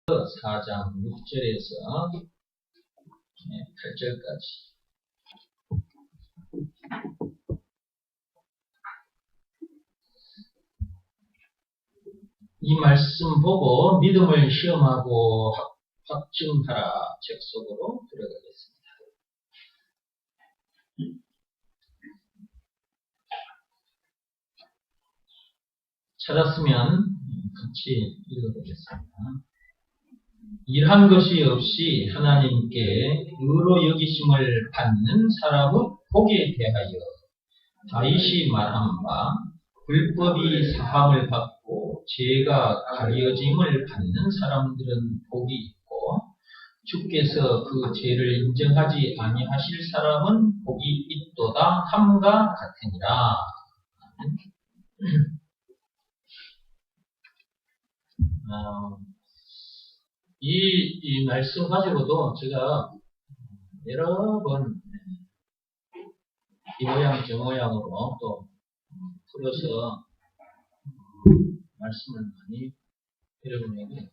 4장 6절에서 8절까지. 이 말씀 보고 믿음을 시험하고 확증하라 책 속으로 들어가겠습니다. 찾았으면 같이 읽어보겠습니다. 일한 것이 없이 하나님께 의로 여기심을 받는 사람의 복에 대하여 다윗이 말한 바 불법이 사함을 받고 죄가 가려짐을 받는 사람들은 복이 있고 주께서 그 죄를 인정하지 아니하실 사람은 복이 있도다 함과 같으니라. 이 말씀 가지고도 제가 여러 번 이 모양 저 모양으로 또 풀어서 말씀을 많이 여러분에게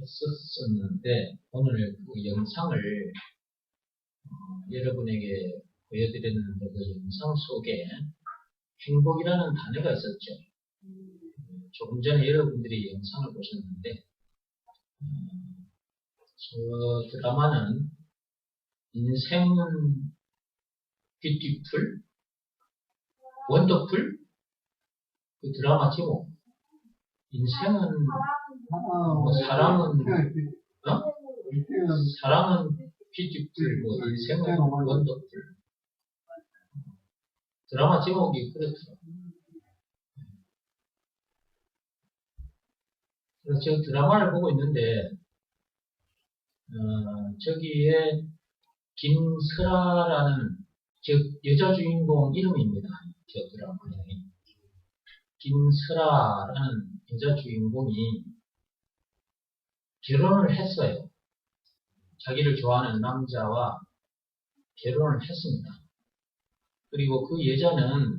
했었는데 오늘 그 영상을 여러분에게 보여드렸는데 그 영상 속에 행복이라는 단어가 있었죠. 조금 전에 여러분들이 영상을 보셨는데 저 드라마는 인생은 뷰티풀? 원더풀? 그 드라마 제목. 인생은 사랑은 사랑은 뷰티풀, 인생은 원더풀. 드라마 제목이 그렇더라고요. 그래서 제가 드라마를 보고 있는데 저기에 김설아라는 여자 주인공 이름입니다. 저 드라마에 김설아라는 여자 주인공이 결혼을 했어요. 자기를 좋아하는 남자와 결혼을 했습니다. 그리고 그 여자는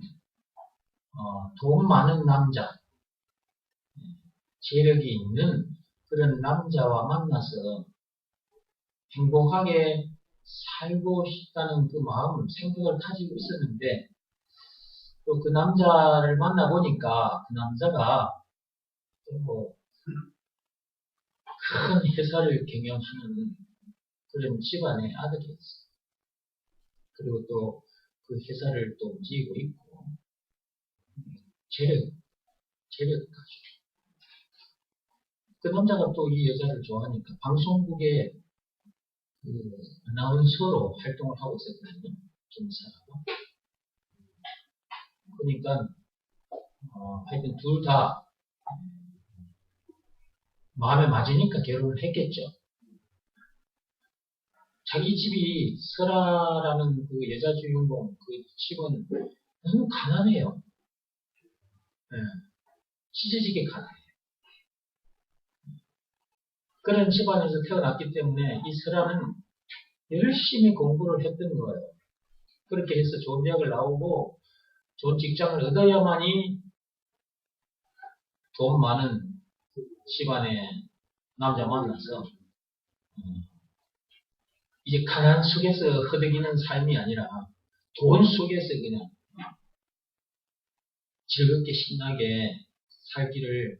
돈 많은 남자, 재력이 있는 그런 남자와 만나서 행복하게 살고 싶다는 그 마음, 생각을 가지고 있었는데 또 그 남자를 만나보니까 그 남자가 큰 회사를 경영하는 그런 집안의 아들이었어요. 그리고 또 그 회사를 또 움직이고 있고 재력까지. 그 남자가 또 이 여자를 좋아하니까 방송국에 그 아나운서로 활동을 하고 있었거든요. 김사라가. 그러니까 하여튼 둘 다 마음에 맞으니까 결혼을 했겠죠. 자기 집이 설아라는 그 여자 주인공 그 집은 너무 가난해요. 찢어지게 가난해요. 그런 집안에서 태어났기 때문에 이 설아는 열심히 공부를 했던 거예요. 그렇게 해서 좋은 대학을 나오고 좋은 직장을 얻어야만이 돈 많은 집안의 남자 만나서 이제 가난 속에서 허덕이는 삶이 아니라 돈 속에서 그냥 즐겁게 신나게 살기를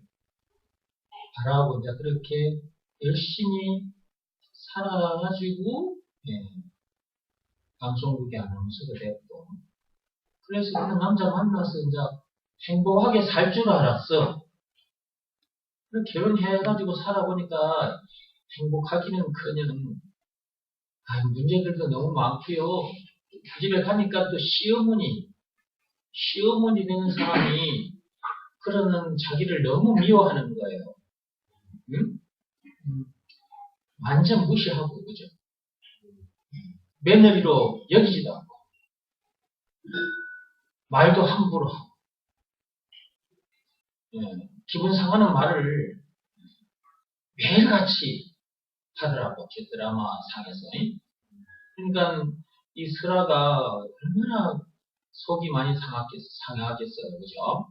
바라고 이제 그렇게 열심히 살아가지고 방송국의 아나운서가 됐고 그래서 그 남자 만나서 이제 행복하게 살 줄 알았어. 결혼해가지고 살아보니까 행복하기는커녕 문제들도 너무 많고요. 그 집에 가니까 또 시어머니 되는 사람이 그러는 자기를 너무 미워하는 거예요. 응? 완전 무시하고 그죠? 며느리로 여기지도 않고 말도 함부로 하고 기분 상하는 말을 매일같이 하더라고. 제 드라마 상에서. 그러니까 이 설아가 얼마나 속이 많이 상하겠어요. 그죠?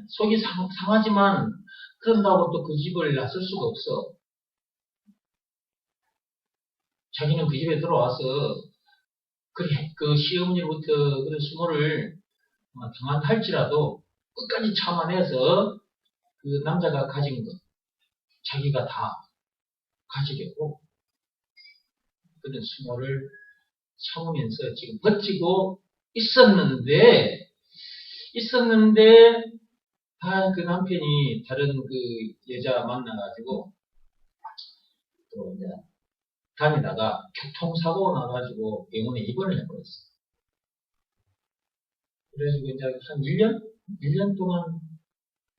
속이 상하지만 그런다고 또 그 집을 나설 수가 없어. 자기는 그 집에 들어와서 그 시어머니로부터 그런 수모를 당한다 할지라도 끝까지 참아내서 그 남자가 가진 것 자기가 다 가지겠고 그런 수모를 참으면서 지금 버티고 있었는데 그 남편이 다른 그 여자 만나가지고 또 이제 다니다가 교통사고 나가지고 병원에 입원을 해버렸어. 그래가지고 이제 한 1년 동안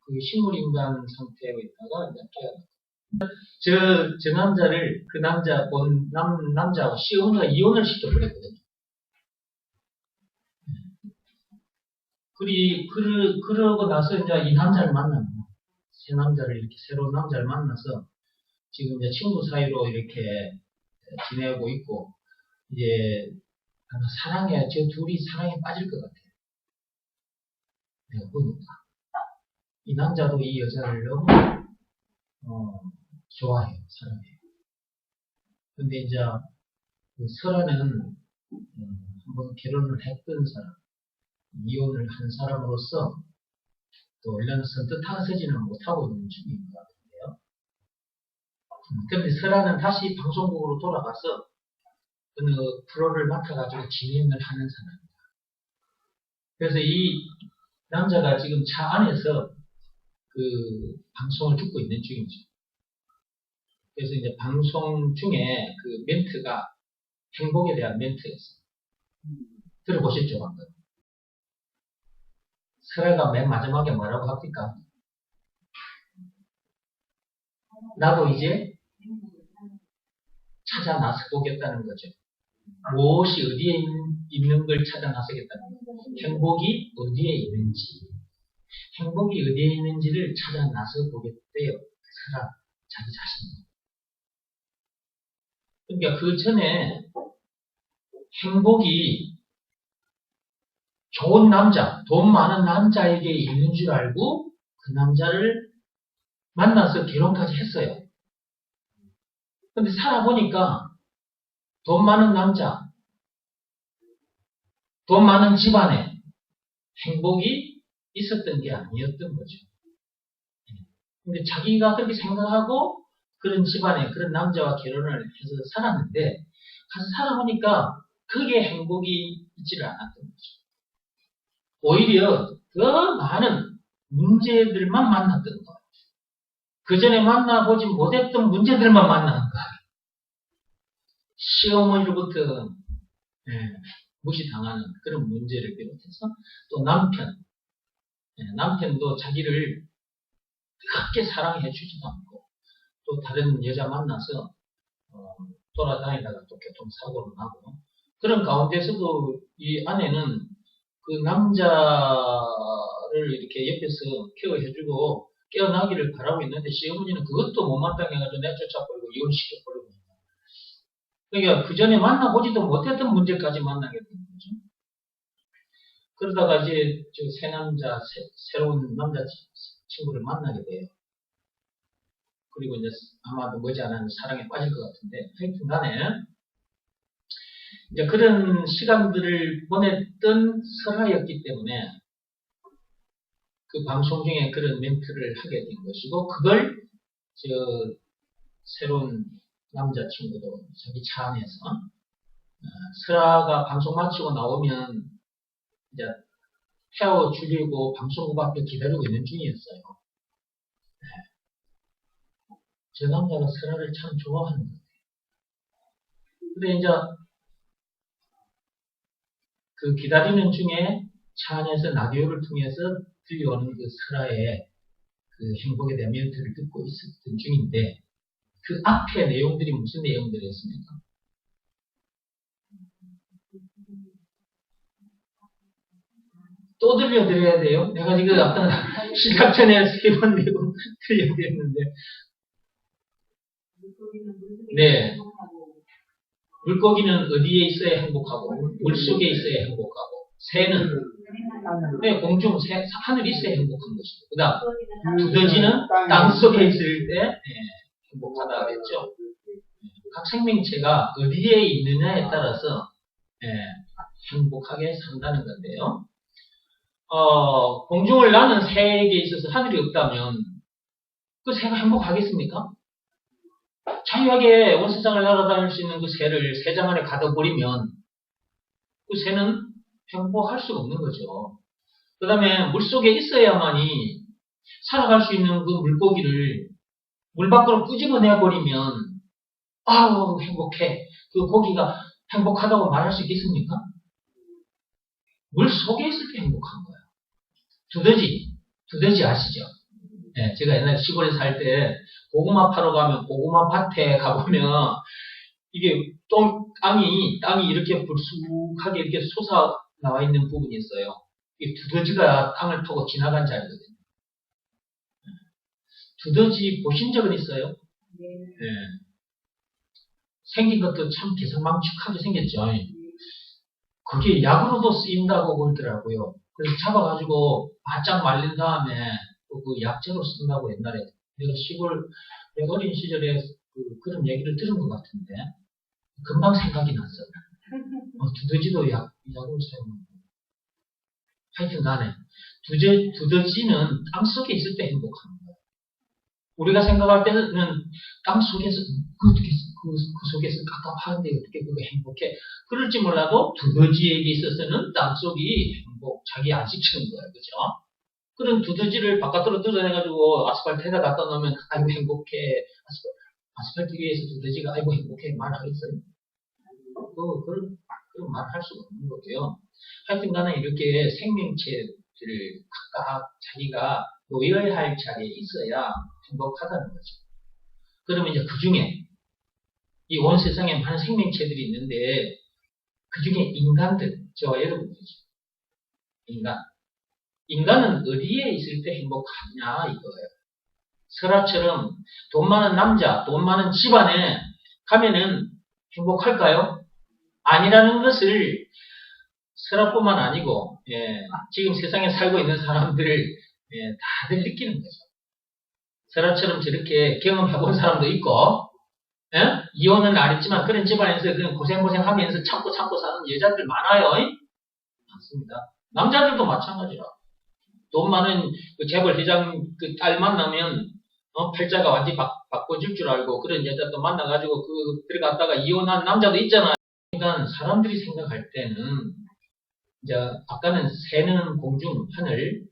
그 식물인간 상태에 있다가 이제 깨어났어. 저 남자를 그 남자 본 남자하고 시어머니가 이혼을 시켜버렸거든요. 그러고 나서 이제 이 남자를 만나는 거야. 새 남자를 이렇게 새로운 남자를 만나서 지금 이제 친구 사이로 이렇게 지내고 있고 이제 사랑해 저 둘이 사랑에 빠질 것 같아요. 내가 보니까 이 남자도 이 여자를 너무 좋아해요, 사랑해요. 근데 이제 그 설아는 한번 결혼을 했던 사람, 이혼을 한 사람으로서 또 얼른 선뜻하서지는 못하고 있는 중인 것 같은데요. 그런데 설아는 다시 방송국으로 돌아가서 어느 프로를 맡아가지고 진행을 하는 사람입니다. 그래서 이 남자가 지금 차 안에서 그 방송을 듣고 있는 중이죠. 그래서 이제 방송 중에 그 멘트가 행복에 대한 멘트였어요. 들어보셨죠, 방금? 설아가 맨 마지막에 뭐라고 합니까? 나도 이제 찾아 나서보겠다는 거죠. 무엇이 어디에 있는 걸 찾아 나서겠다는 거죠. 행복이 어디에 있는지, 행복이 어디에 있는지를 찾아 나서보겠대요. 설아, 자기 자신. 그러니까 그 전에 행복이 좋은 남자, 돈 많은 남자에게 있는 줄 알고 그 남자를 만나서 결혼까지 했어요. 근데 살아보니까 돈 많은 남자, 돈 많은 집안에 행복이 있었던 게 아니었던 거죠. 근데 자기가 그렇게 생각하고 그런 집안에 그런 남자와 결혼을 해서 살았는데 가서 살아보니까 그게 행복이 있지를 않았던 거죠. 오히려 더 많은 문제들만 만났던 거예요. 그 전에 만나보지 못했던 문제들만 만나는 거예요. 시어머니로부터 무시당하는 그런 문제를 비롯해서 또 남편도 자기를 그렇게 사랑해 주지도 않고 또 다른 여자 만나서 돌아다니다가 또 교통사고를 나고 그런 가운데서도 이 아내는 그 남자를 이렇게 옆에서 케어해주고 깨어나기를 바라고 있는데 시어머니는 그것도 못마땅해 가지고 내쫓아버리고 이혼시켜버리고 그러니까 그 전에 만나보지도 못했던 문제까지 만나게 된 거죠. 그러다가 이제 새 남자, 새로운 남자 친구를 만나게 돼요. 그리고 이제 아마도 머지않은 사랑에 빠질 것 같은데 하여튼 간에 이제 그런 시간들을 보냈던 설아였기 때문에 그 방송 중에 그런 멘트를 하게 된 것이고 그걸 새로운 남자친구도 자기 차 안에서 설아가 방송 마치고 나오면 이제 태워주려고 방송국 앞에 기다리고 있는 중이었어요. 저 남자가 설아를 참 좋아하는 것 같아요. 근데 이제 그 기다리는 중에 차 안에서 라디오를 통해서 들려오는 그 설아의 그 행복에 대한 멘트를 듣고 있었던 중인데 그 앞에 내용들이 무슨 내용들이었습니까? 또 들려드려야 돼요? 내가 지금 아까 시작 전에 3번 내용 들려드렸는데 네. 물고기는 어디에 있어야 행복하고 물속에 있어야 행복하고 새는 네, 공중, 하늘이 있어야 행복한 것이고, 그 다음, 두더지는 땅 속에 있을 때 행복하다 그랬죠. 각 생명체가 어디에 있느냐에 따라서 행복하게 산다는 건데요. 공중을 나는 새에게 있어서 하늘이 없다면 그 새가 행복하겠습니까? 자유하게 온 세상을 날아다닐 수 있는 그 새를 새장 안에 가둬버리면 그 새는 행복할 수가 없는 거죠. 그 다음에 물속에 있어야만이 살아갈 수 있는 그 물고기를 물 밖으로 끄집어내버리면 아우 행복해. 그 고기가 행복하다고 말할 수 있겠습니까? 물 속에 있을 때 행복한 거예요. 두더지 아시죠? 네, 제가 옛날에 시골에 살 때 고구마 파러 가면 고구마 밭에 가보면 이게 땅이 이렇게 불쑥하게 이렇게 솟아 나와 있는 부분이 있어요. 이 두더지가 땅을 타고 지나간 자리거든요. 두더지 보신 적은 있어요? 네. 생긴 것도 참 개성망측하게 생겼죠. 그게 약으로도 쓰인다고 그러더라고요. 그래서 잡아가지고 바짝 말린 다음에 그 약재로 쓴다고 옛날에 내가 내가 어린 시절에 그런 얘기를 들은 것 같은데 금방 생각이 났어요. 두더지도 약으로 사용합니다. 하여튼 간에 두더지는 땅속에 있을 때 행복한 거예요. 우리가 생각할 때는 땅 속에서 그 속에서 깝깝한데 어떻게 그게 행복해? 그럴지 몰라도 두더지에게 있어서는 땅속이 자기 안식처인 거예요. 그죠? 그런 두더지를 바깥으로 뜯어내가지고 아스팔트에다 갖다 놓으면 아이고 행복해. 아스팔트 위에서 두더지가 아이고 행복해 말하겠어요? 그런 말 할 수가 없는 거고요. 하여튼 간에 이렇게 생명체들을 각각 자기가 놓여야 할 자리에 있어야 행복하다는 거죠. 그러면 이제 그 중에 이 온 세상에 많은 생명체들이 있는데 그 중에 인간들, 저와 여러분들이죠. 인간은 어디에 있을 때 행복하냐 이거예요. 설아처럼 돈 많은 남자, 돈 많은 집안에 가면은 행복할까요? 아니라는 것을 설아뿐만 아니고 지금 세상에 살고 있는 사람들을 다들 느끼는 거죠. 설아처럼 저렇게 경험해본 사람도 있고 이혼은 안 했지만 그런 집안에서 그냥 고생하면서 참고 사는 여자들 많아요. 많습니다. 남자들도 마찬가지라. 돈 많은 그 재벌 회장 그 딸 만나면 팔자가 완전히 바꿔줄 줄 알고 그런 여자도 만나가지고 들어갔다가 이혼한 남자도 있잖아요. 그러니까 사람들이 생각할 때는 이제 아까는 새는 공중 하늘,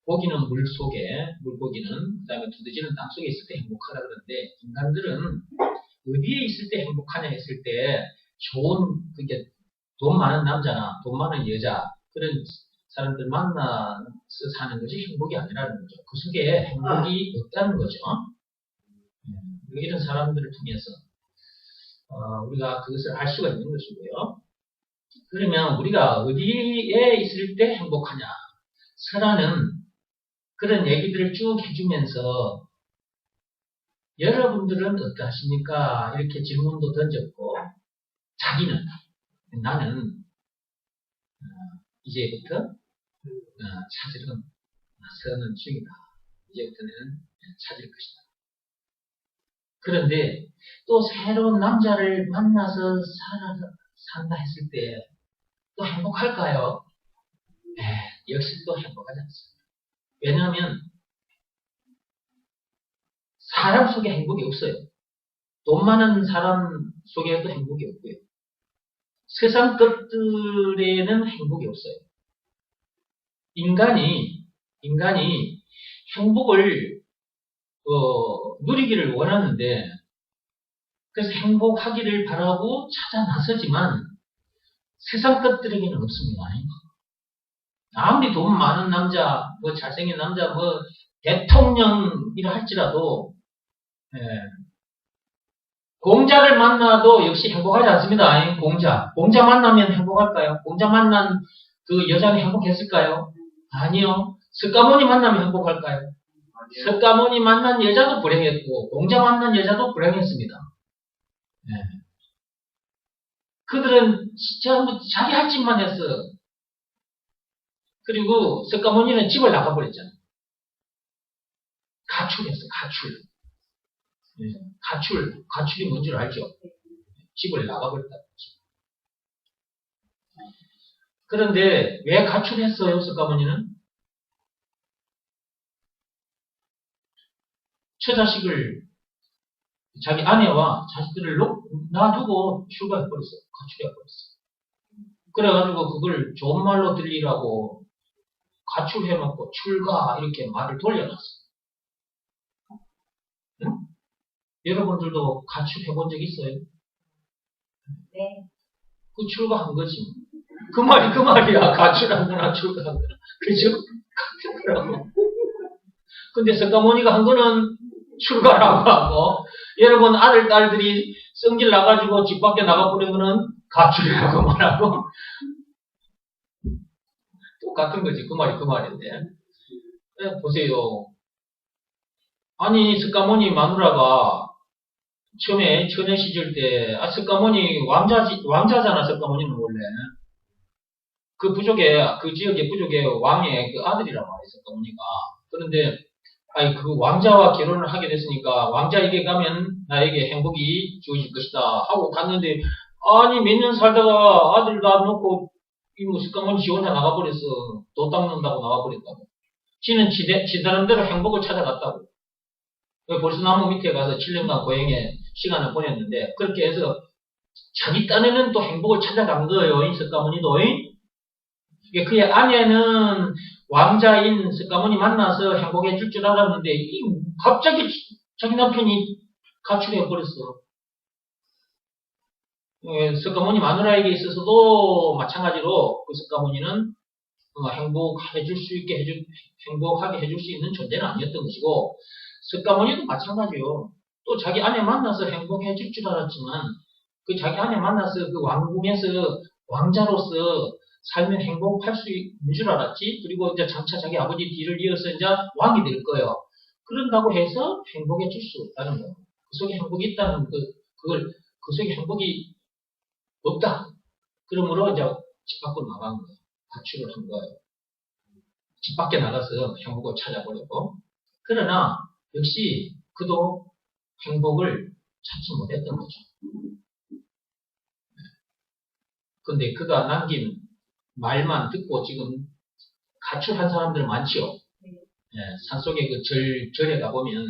고기는 물 속에, 물고기는 그다음에 두더지는 땅 속에 있을 때 행복하다 그러는데 인간들은 어디에 있을 때 행복하냐 했을 때 좋은 그게 돈 많은 남자나 돈 많은 여자 그런 사람들 만나서 사는 것이 행복이 아니라는 거죠. 그 속에 행복이 없다는 거죠. 이런 사람들을 통해서 우리가 그것을 알 수가 있는 것이고요. 그러면 우리가 어디에 있을 때 행복하냐? 설아는 그런 얘기들을 쭉 해주면서 여러분들은 어떠하십니까? 이렇게 질문도 던졌고 자기는 나는 이제부터 찾으러 나서는 중이다. 이제부터는 찾을 것이다. 그런데 또 새로운 남자를 만나서 산다 했을 때 또 행복할까요? 역시 또 행복하지 않습니다. 왜냐하면 사람 속에 행복이 없어요. 돈 많은 사람 속에도 행복이 없고요. 세상 것들에는 행복이 없어요. 인간이 행복을 누리기를 원하는데 그래서 행복하기를 바라고 찾아 나서지만 세상 것들에게는 없습니다. 아무리 돈 많은 남자, 잘생긴 남자, 대통령이라 할지라도 공자를 만나도 역시 행복하지 않습니다. 공자 만나면 행복할까요? 공자 만난 그 여자는 행복했을까요? 아니요. 석가모니 만나면 행복할까요? 아니요. 석가모니 만난 여자도 불행했고 공자 만난 여자도 불행했습니다. 그들은 전부 자기 할 짓만 했어. 그리고 석가모니는 집을 나가버렸잖아. 가출했어, 가출. 가출이 뭔 줄 알죠? 집을 나가버렸다. 그런데 왜 가출했어요, 석가모니는? 처자식을, 자기 아내와 자식들을 놔두고 출가해버렸어. 가출해버렸어. 그래가지고 그걸 좋은 말로 들리라고 가출해놓고 출가 이렇게 말을 돌려놨어. 응? 여러분들도 가출해본 적 있어요? 네. 그 출가한 거지. 그 말이야. 가출한 거나 출가한 거나. 그죠? 같은 거라고. 근데 석가모니가 한 거는 출가라고 하고, 여러분 아들, 딸들이 성질 나가지고 집 밖에 나가버린 거는 가출이라고 말하고, 똑같은 거지. 그 말이 그 말인데. 네, 보세요. 아니, 석가모니 마누라가 처음에 처녀 시절 때, 석가모니 왕자잖아, 석가모니는 원래. 그 지역의 부족의 왕의 그 아들이란 말이에요, 석가모니가. 그런데, 그 왕자와 결혼을 하게 됐으니까, 왕자에게 가면 나에게 행복이 주어질 것이다. 하고 갔는데, 아니, 몇 년 살다가 아들 낳아놓고, 석가모니 지 혼자 나가버렸어. 도 닦는다고 나가버렸다고. 지는 지 나름대로 행복을 찾아갔다고. 벌써 나무 밑에 가서 7년간 고행에 시간을 보냈는데, 그렇게 해서 자기 딴에는 또 행복을 찾아간 거예요, 이 석가모니도. 그의 아내는 왕자인 석가모니 만나서 행복해질 줄 알았는데, 갑자기 자기 남편이 가출해버렸어. 석가모니 마누라에게 있어서도 마찬가지로 그 석가모니는 행복하게 해줄 수 있는 존재는 아니었던 것이고, 석가모니도 마찬가지요. 또 자기 아내 만나서 행복해질 줄 알았지만, 그 자기 아내 만나서 그 왕궁에서 왕자로서 살면 행복할 수 있는 줄 알았지. 그리고 이제 장차 자기 아버지 뒤를 이어서 이제 왕이 될 거예요. 그런다고 해서 행복해질 수 없다는 거예요. 그 속에 행복이 있다는 그 속에 행복이 없다. 그러므로 이제 집 밖으로 나간 거예요. 가출을 한 거예요. 집 밖에 나가서 행복을 찾아보려고. 그러나 역시 그도 행복을 찾지 못했던 거죠. 근데 그가 남긴 말만 듣고 지금 가출한 사람들 많지요. 산속에 그 절에 가보면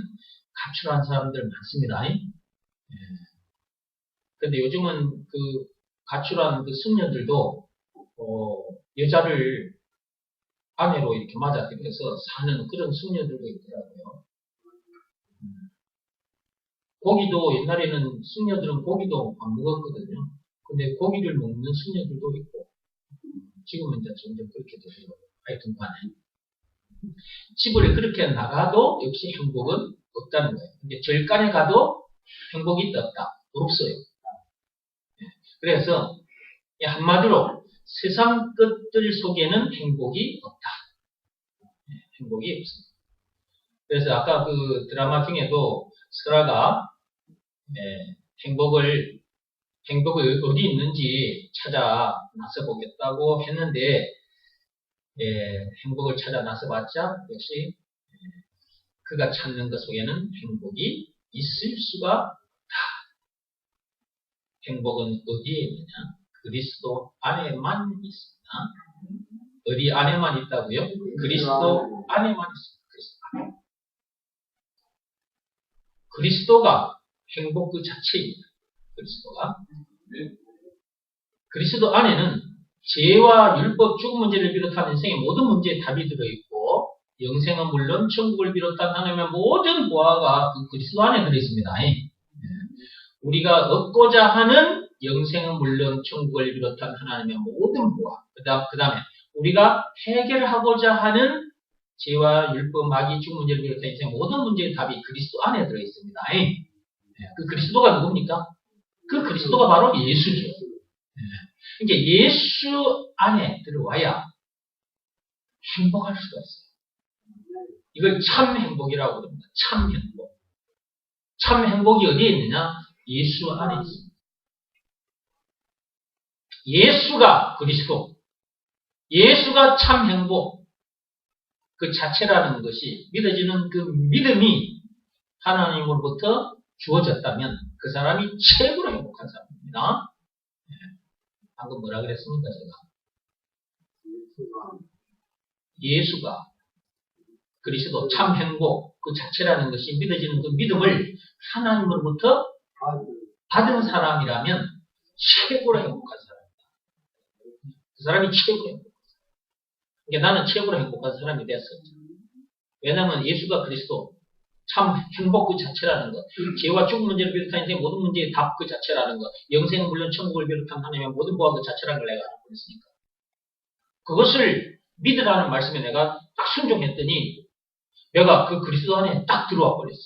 가출한 사람들 많습니다. 근데 요즘은 그 가출한 그 승려들도 여자를 아내로 이렇게 맞아들여서 사는 그런 승려들도 있더라고요. 고기도 옛날에는 승려들은 고기도 안 먹었거든요. 근데 고기를 먹는 승려들도 있고 지금은 이제 점점 그렇게 되더라고요. 하여튼 간에 집을 그렇게 나가도 역시 행복은 없다는 거예요. 근데 절간에 가도 행복이 있다 없다? 없어요. 그래서 한마디로 세상 것들 속에는 행복이 없다. 행복이 없습니다. 그래서 아까 그 드라마 중에도 설아가 행복을 어디 있는지 찾아 나서 보겠다고 했는데 행복을 찾아 나서 봤자 역시 그가 찾는 것 속에는 행복이 있을 수가 없다. 행복은 어디에 있느냐? 그리스도 안에만 있습니다. 어디 안에만 있다고요? 그리스도 안에만 있습니다. 그리스도 안에. 그리스도가 행복 그 자체입니다. 그리스도가. 그리스도 안에는 죄와 율법, 죽음 문제를 비롯한 인생의 모든 문제에 답이 들어있고 영생은 물론 천국을 비롯한 하나님의 모든 보화가 그 그리스도 안에 들어있습니다. 우리가 얻고자 하는 영생은 물론 천국을 비롯한 하나님의 모든 보화. 그 다음에 우리가 해결하고자 하는 죄와 율법, 마귀, 죽음 문제를 비롯한 인생의 모든 문제의 답이 그리스도 안에 들어있습니다. 그 그리스도가 누굽니까? 그 그리스도가 바로 예수죠. 그러니까 예수 안에 들어와야 행복할 수가 있어요. 이걸 참 행복이라고 합니다. 참 행복. 참 행복이 어디에 있느냐? 예수 안에 있습니다. 예수가 그리스도, 예수가 참 행복, 그 자체라는 것이 믿어지는 그 믿음이 하나님으로부터 주어졌다면 그 사람이 최고로 행복한 사람입니다. 방금 뭐라 그랬습니까, 제가? 예수가 그리스도 참 행복 그 자체라는 것이 믿어지는 그 믿음을 하나님으로부터 받은 사람이라면 최고로 행복한 사람이다. 그 사람이 최고로 행복한 사람. 그러니까 나는 최고로 행복한 사람이 됐어요. 왜냐하면 예수가 그리스도 참 행복 그 자체라는 것, 죄와 죽음 문제를 비롯한 인생의 모든 문제의 답 그 자체라는 것, 영생은 물론 천국을 비롯한 하나님의 모든 보화 그 자체라는 걸 내가 알고 있으니까 그것을 믿으라는 말씀에 내가 딱 순종했더니 내가 그 그리스도 안에 딱 들어와 버렸어.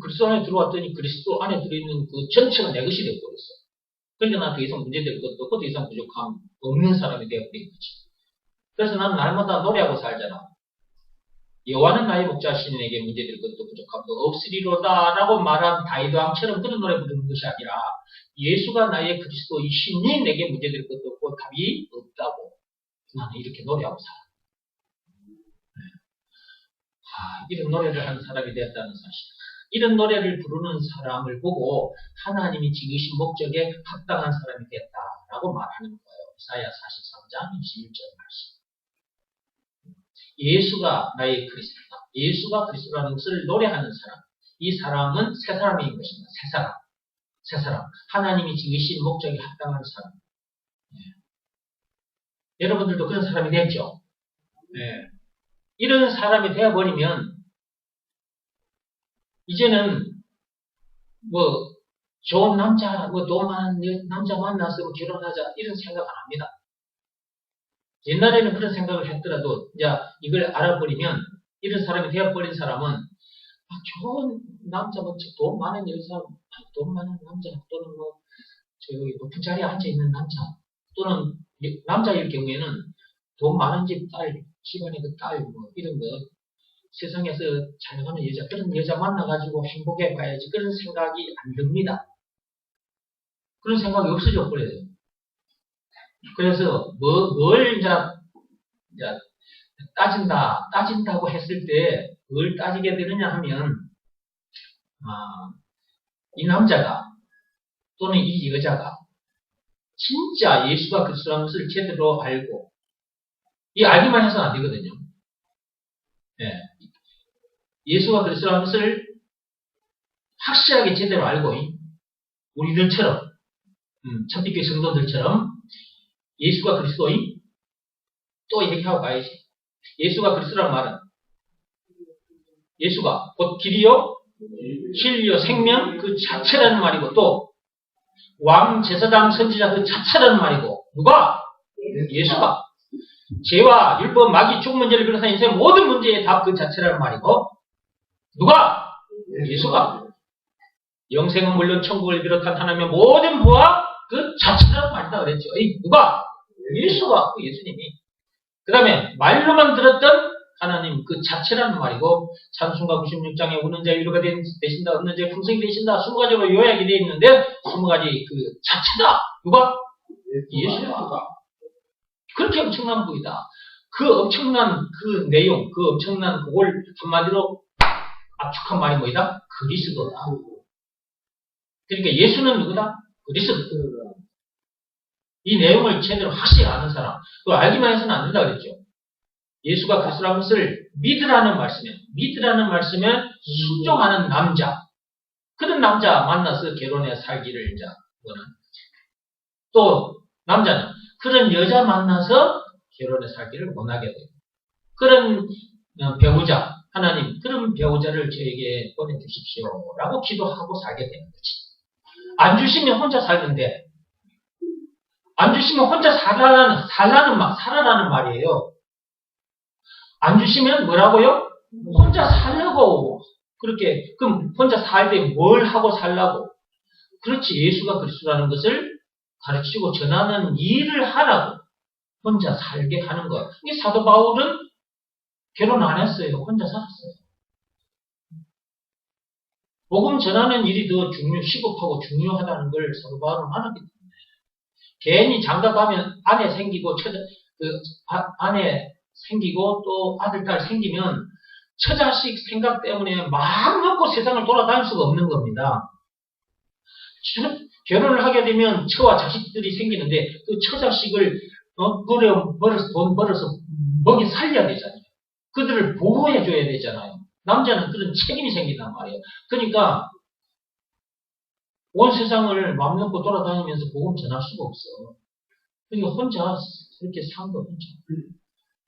그리스도 안에 들어왔더니 그리스도 안에 들어있는 그 전체가 내 것이 되어버렸어. 그러니까 난 더 이상 문제될 것도 없고 더 이상 부족함 없는 사람이 되어버린 거지. 그래서 나는 날마다 노래하고 살잖아. 여호와는 나의 목자시니 내게 문제될 것도 부족함도 없으리로다 라고 말한 다윗왕처럼 그런 노래 부르는 것이 아니라 예수가 나의 그리스도이시니 내게 문제될 것도 없고 답이 없다고 나는 이렇게 노래하고 살아. 이런 노래를 하는 사람이 되었다는 사실. 이런 노래를 부르는 사람을 보고 하나님이 지으신 목적에 합당한 사람이 됐다라고 말하는 거예요. 이사야 43장 21절 말씀. 예수가 나의 그리스도다. 예수가 그리스도라는 것을 노래하는 사람. 이 사람은 새 사람인 것입니다. 새 사람. 새 사람. 하나님이 지으신 목적에 합당한 사람. 여러분들도 그런 사람이 됐죠? 이런 사람이 되어버리면 이제는 뭐 좋은 남자, 뭐 돈 많은 남자 만나서 뭐 결혼하자 이런 생각 안 합니다. 옛날에는 그런 생각을 했더라도 이제 이걸 알아버리면 이런 사람이 되어버린 사람은 좋은 남자, 뭐 돈 많은 여자, 돈 많은 남자 또는 뭐 저기 높은 자리에 앉아 있는 남자 또는 남자일 경우에는 돈 많은 집 딸, 집안의 그 딸, 뭐 이런 거 세상에서 잘 나가는 여자 그런 여자 만나가지고 행복해 봐야지 그런 생각이 안 듭니다. 그런 생각이 없어져 버려요. 그래서 뭘 이제 따진다고 했을 때 뭘 따지게 되느냐 하면 이 남자가 또는 이 여자가 진짜 예수가 그리스도라는 것을 제대로 알고 이 알기만 해서는 안 되거든요. 예수가 그리스도라는 것을 확실하게 제대로 알고 우리들처럼 참빛교회 성도들처럼 예수가 그리스도인 또 얘기하고 가야지. 예수가 그리스도라는 말은 예수가 곧 길이요 진리요 생명 그 자체라는 말이고 또 왕 제사장 선지자 그 자체라는 말이고 누가? 예수가 죄와 율법 마귀 죽음 문제를 비롯한 인생의 모든 문제의 답 그 자체라는 말이고 누가? 예수가 영생은 물론 천국을 비롯한 하나님의 모든 보화 그 자체라는 말이다 그랬죠. 누가? 예수가 그 예수님이 그 다음에 말로만 들었던 하나님 그 자체라는 말이고 찬송가 96장에 우는 자의 위로가 되신다 없는 자의 풍성이 되신다 20가지로 요약이 되어 있는데 20가지 그 자체다. 누가? 예수가 그렇게 엄청난 분이다. 그 엄청난 그 내용 그 엄청난 그걸 한마디로 압축한 말이 뭐이다? 그리스도다. 그러니까 예수는 누구다? 그리스도. 이 내용을 제대로 확실히 아는 사람. 그거 알기만 해서는 안 된다 그랬죠. 예수가 그리스도라는 것을 믿으라는 말씀에 순종하는 남자. 그런 남자 만나서 결혼해 살기를 이제 원하는 또 남자는 그런 여자 만나서 결혼해 살기를 원하게 돼요. 그런 배우자, 하나님 그런 배우자를 저에게 보내주십시오 라고 기도하고 살게 되는 거지. 안 주시면 혼자 살는데 안 주시면 혼자 살라는 말이에요. 안 주시면 뭐라고요? 혼자 살라고. 그렇게 그럼 혼자 살 때 뭘 하고 살라고? 그렇지. 예수가 그리스도라는 것을 가르치고 전하는 일을 하라고. 혼자 살게 하는 거예요. 이 사도 바울은 결혼 안 했어요. 혼자 살았어요. 복음 전하는 일이 더 시급하고 중요하다는 걸 사도 바울은 알았기 때문에 괜히 장가가면 아내 생기고 아내 생기고 또 아들, 딸 생기면 처자식 생각 때문에 마음 먹고 세상을 돌아다닐 수가 없는 겁니다. 결혼을 하게 되면 처와 자식들이 생기는데 그 처자식을 돈 벌어서 먹이 살려야 되잖아요. 그들을 보호해줘야 되잖아요. 남자는 그런 책임이 생긴단 말이에요. 그러니까 온 세상을 마음 먹고 돌아다니면서 복음 전할 수가 없어. 그러니까 혼자 그렇게 산 거 혼자.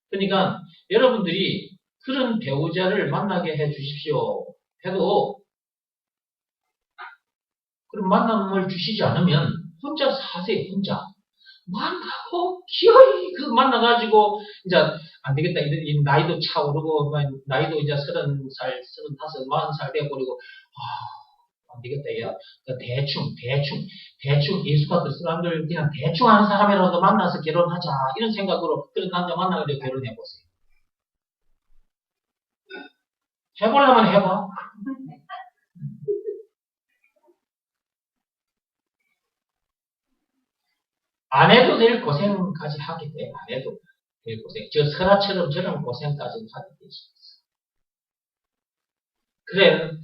그러니까 여러분들이 그런 배우자를 만나게 해 주십시오 해도 그런 만남을 주시지 않으면 혼자 사세요. 혼자 만나고 기어이 만나가지고 이제 안 되겠다. 이 나이도 차오르고 나이도 이제 30살, 35, 40살 돼버리고 안 되겠다. 야 대충 예수가 그 사람들 그냥 대충 아는 사람이라도 만나서 결혼하자 이런 생각으로 그런 남자 만나가지고 결혼해보세요. 해보려면 해봐. 안 해도 될 고생까지 하게 돼. 안 해도 될 고생. 저 설아처럼 저런 고생까지 하게 돼 있어.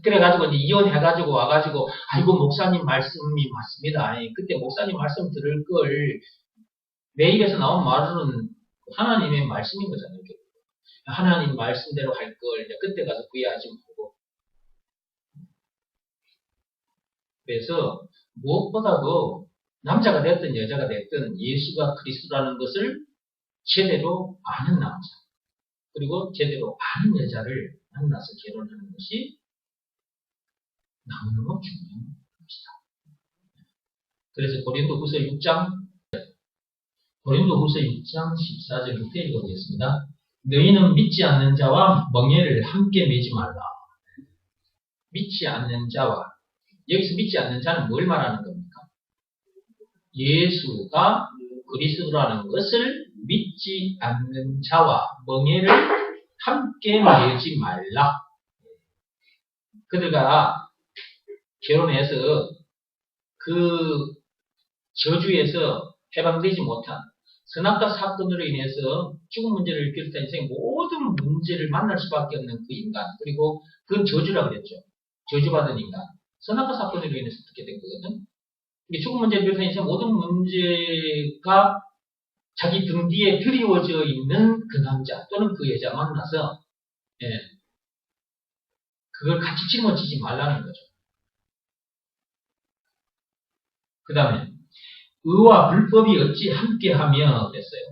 그래가지고 이제 이혼해가지고 와가지고 아이고 목사님 말씀이 맞습니다. 아니, 그때 목사님 말씀 들을 걸 내 입에서 나온 말은 하나님의 말씀인 거잖아요. 하나님 말씀대로 할 걸 그때 가서 구애하지 말고. 그래서 무엇보다도 남자가 됐든 여자가 됐든 예수가 그리스도라는 것을 제대로 아는 남자 그리고 제대로 아는 여자를 만나서 결혼하는 것이 너무너무 중요한 것이다. 그래서 고린도후서 6장 14절부터 읽어보겠습니다. 너희는 믿지 않는 자와 멍에를 함께 매지 말라. 믿지 않는 자와 여기서 믿지 않는 자는 뭘 말하는 겁니까? 예수가 그리스도라는 것을 믿지 않는 자와 멍에를 함께 매지 말라. 그들과 결혼해서 그 저주에서 해방되지 못한 선악과 사건으로 인해서 죽음 문제를 비롯한 인생의 모든 문제를 만날 수밖에 없는 그 인간 그리고 그건 저주라고 그랬죠. 저주받은 인간 선악과 사건으로 인해서 어떻게 된 거거든. 죽음 문제를 비롯한 인생의 모든 문제가 자기 등 뒤에 드리워져 있는 그 남자 또는 그 여자 만나서 그걸 같이 짊어지지 말라는 거죠. 그 다음에 의와 불법이 어찌 함께하며 그랬어요.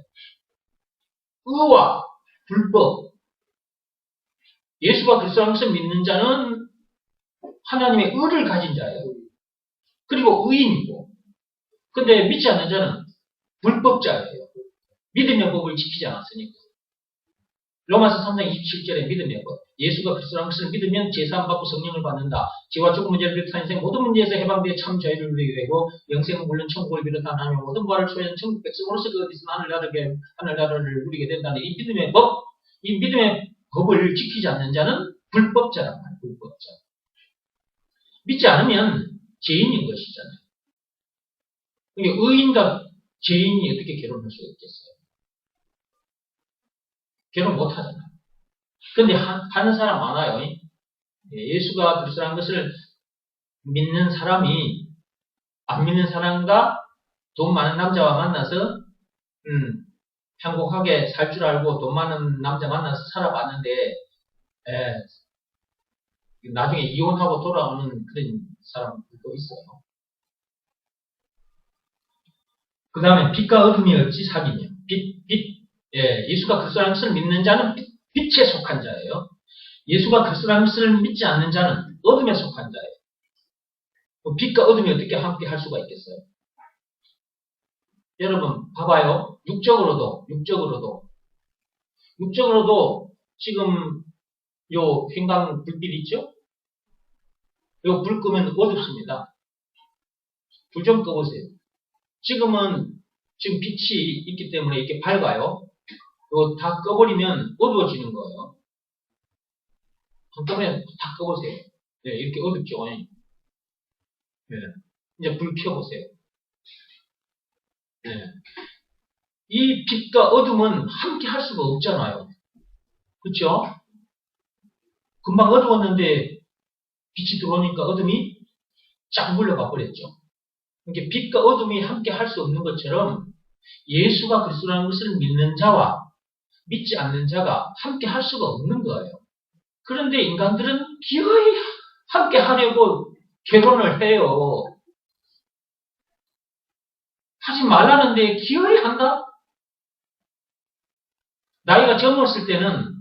의와 불법. 예수가 그리스도라는 것을 믿는 자는 하나님의 의를 가진 자예요. 그리고 의인이고. 근데 믿지 않는 자는 불법자예요. 믿음의 법을 지키지 않았으니까. 로마서 3장 27절에 믿음의 법. 예수가 그리스도라는 것을 믿으면 제사함받고 성령을 받는다. 죄와 죽음 문제를 비롯한 인생 모든 문제에서 해방되어 참 자유를 누리게 되고 영생은 물론 천국을 비롯한 하나님의 모든 부활을 초래한 천국 백성으로서 그 어디서 하늘나라를 누리게 된다는 이 믿음의 법, 이 믿음의 법을 지키지 않는 자는 불법자란 말이에요. 불법자. 믿지 않으면 죄인인 것이잖아요. 그러니까 의인과 죄인이 어떻게 결혼할 수가 있겠어요? 결혼 못 하잖아요. 근데 하는 사람 많아요. 예수가 그리스도라는 것을 믿는 사람이 안 믿는 사람과 돈 많은 남자와 만나서 행복하게 살 줄 알고 돈 많은 남자 만나서 살아봤는데 나중에 이혼하고 돌아오는 그런 사람들도 있어요. 그 다음에 빛과 어둠이 어찌 사귀며 예수가 그리스도라는 것을 믿는 자는 빛에 속한 자예요. 예수가 그리스도라는 것을 믿지 않는 자는 어둠에 속한 자예요. 빛과 어둠이 어떻게 함께 할 수가 있겠어요? 여러분 봐봐요. 육적으로도 지금 요 횡강 불빛 있죠? 요 불 끄면 어둡습니다. 불 좀 꺼보세요. 지금 빛이 있기 때문에 이렇게 밝아요. 이거 다 꺼버리면 어두워지는 거예요. 한꺼번에 다 꺼보세요. 네, 이렇게 어둡죠. 네. 이제 불 켜보세요. 네. 이 빛과 어둠은 함께 할 수가 없잖아요. 그렇죠? 금방 어두웠는데 빛이 들어오니까 어둠이 쫙 물러가 버렸죠. 그러니까 빛과 어둠이 함께 할 수 없는 것처럼 예수가 그리스도라는 것을 믿는 자와 믿지 않는 자가 함께 할 수가 없는 거예요. 그런데 인간들은 기어이 함께 하려고 결혼을 해요. 하지 말라는데 기어이 한다? 나이가 젊었을 때는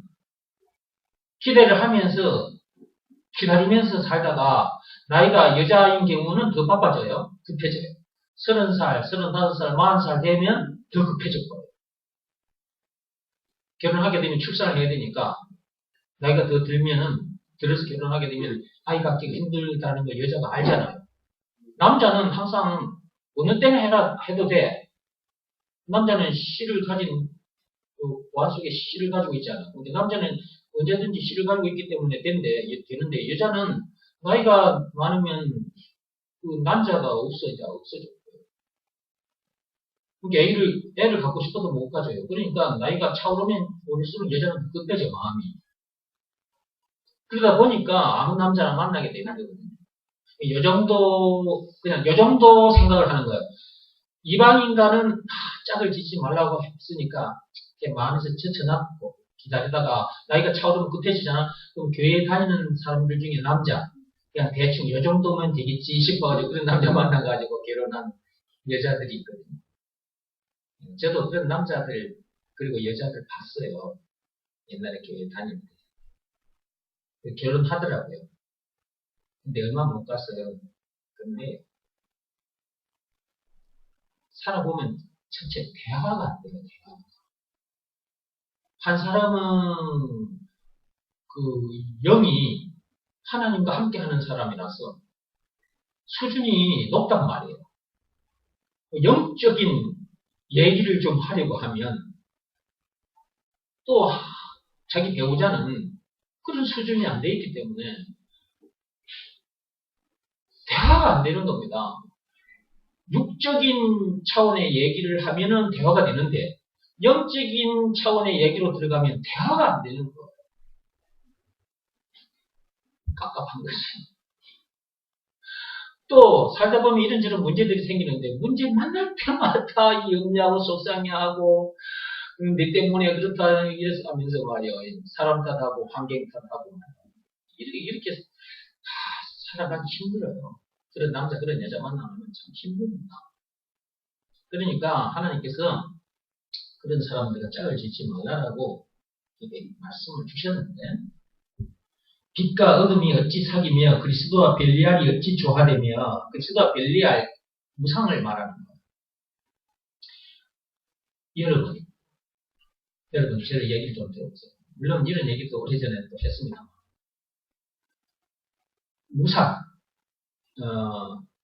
기대를 하면서 기다리면서 살다가 나이가 여자인 경우는 더 바빠져요. 급해져요. 30살, 35살, 40살 되면 더 급해져 버려요. 결혼하게 되면 출산을 해야 되니까 나이가 더 들어서 결혼하게 되면 아이 갖기가 힘들다는 걸 여자가 알잖아요. 남자는 항상 어느 때는 해도 돼. 남자는 씨를 가진 보안 속에 씨를 가지고 있잖아. 근데 남자는 언제든지 씨를 가지고 있기 때문에 되는데 여자는 나이가 많으면 그 난자가 없어져. 그러니까 애를 갖고 싶어도 못 가져요. 그러니까 나이가 차오르면 오를수록 여자는 끝까지 마음이. 그러다 보니까 아무 남자나 만나게 되는 거거든요. 그냥 요 정도 생각을 하는 거예요. 이방 인간은 짝을 짓지 말라고 했으니까 마음에서 젖혀놨고 기다리다가 나이가 차오르면 급해지잖아. 그럼 교회에 다니는 사람들 중에 남자 그냥 대충 요 정도면 되겠지 싶어가지고 그런 남자 만나가지고 결혼한 여자들이 있거든요. 저도 그런 남자들 그리고 여자들 봤어요. 옛날에 교회 다닐 때 결혼하더라고요. 근데 얼마 못 갔어요. 근데 살아보면 전체 대화가 안 돼요. 대화가. 한 사람은 그 영이 하나님과 함께하는 사람이라서 수준이 높단 말이에요. 영적인 얘기를 좀 하려고 하면 또 자기 배우자는 그런 수준이 안 돼 있기 때문에 대화가 안 되는 겁니다. 육적인 차원의 얘기를 하면은 대화가 되는데 영적인 차원의 얘기로 들어가면 대화가 안 되는 거예요. 갑갑한 거지. 또 살다 보면 이런저런 문제들이 생기는데 문제 만날 때마다 염려하고 속상해하고 내 때문에 그렇다 이래서 하면서 말이야 사람 탓하고 환경 탓하고 이렇게 다 살아가기 힘들어요. 그런 남자 그런 여자 만나면 참 힘듭니다. 그러니까 하나님께서 그런 사람들과 짝을 짓지 말라라고 이렇게 말씀을 주셨는데 빛과 어둠이 어찌 사귀며 그리스도와 벨리알이 어찌 조화되며 그리스도와 벨리알 무상을 말하는 거예요. 여러분 제 얘기를 좀 들어보세요. 물론 이런 얘기도 오래전에 또 했습니다. 무상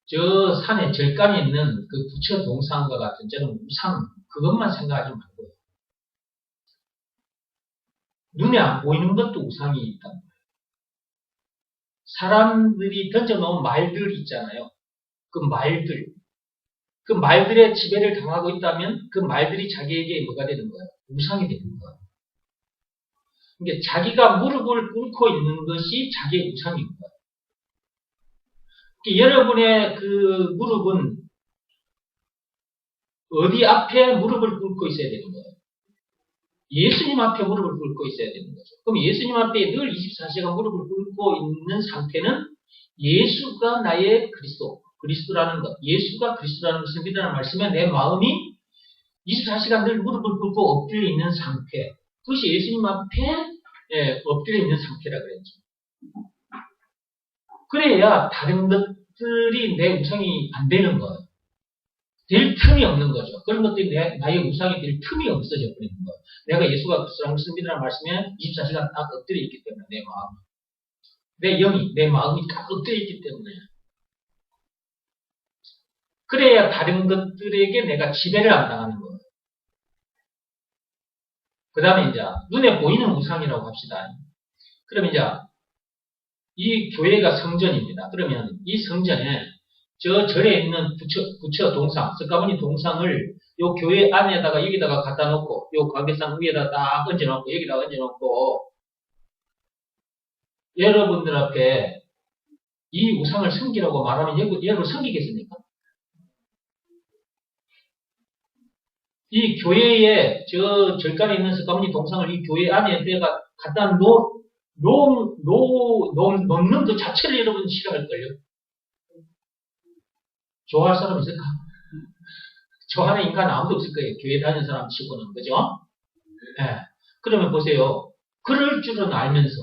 저 산에 절간에 있는 그 부처 동상과 같은 저는 무상 그것만 생각하지 말고요. 눈에 안 보이는 것도 우상이 있다. 사람들이 던져놓은 말들 있잖아요. 그 말들의 지배를 당하고 있다면 그 말들이 자기에게 뭐가 되는 거예요? 우상이 되는 거예요. 그러니까 자기가 무릎을 꿇고 있는 것이 자기의 우상인 거예요. 그러니까 여러분의 그 무릎은 어디 앞에 무릎을 꿇고 있어야 되는 거예요? 예수님 앞에 무릎을 꿇고 있어야 되는 거죠. 그럼 예수님 앞에 늘 24시간 무릎을 꿇고 있는 상태는 예수가 나의 그리스도라는 것, 예수가 그리스도라는 것을 믿으라는 말씀에 내 마음이 24시간 늘 무릎을 꿇고 엎드려 있는 상태, 그것이 예수님 앞에 엎드려 있는 상태라 그랬죠. 그래야 다른 것들이 내 우상이 안 되는 거예요. 될 틈이 없는 거죠. 그런 것들이 나의 우상이 될 틈이 없어져 버리는 거예요. 내가 예수가 그리스도라는 것을 믿으라는 말씀에 24시간 딱 엎드려 있기 때문에 내 마음이. 내 영이, 내 마음이 딱 엎드려 있기 때문에. 그래야 다른 것들에게 내가 지배를 안 당하는 거예요. 그 다음에 이제 눈에 보이는 우상이라고 합시다. 그럼 이제 이 교회가 성전입니다. 그러면 이 성전에 저 절에 있는 부처 동상, 석가모니 동상을 요 교회 안에다가 여기다가 갖다 놓고 요 광대상 위에다 딱 얹어놓고 여기다 얹어놓고 여러분들 앞에 이 우상을 섬기라고 말하면 여러분 섬기겠습니까? 이 교회에 저 절간에 있는 석가모니 동상을 이 교회 안에 내가 갖다 놓는 그 자체를 여러분 싫어할걸요? 좋아할 사람 있을까? 좋아하는 인간 아무도 없을 거예요. 교회 다니는 사람 치고는. 그죠? 예. 그러면 보세요. 그럴 줄은 알면서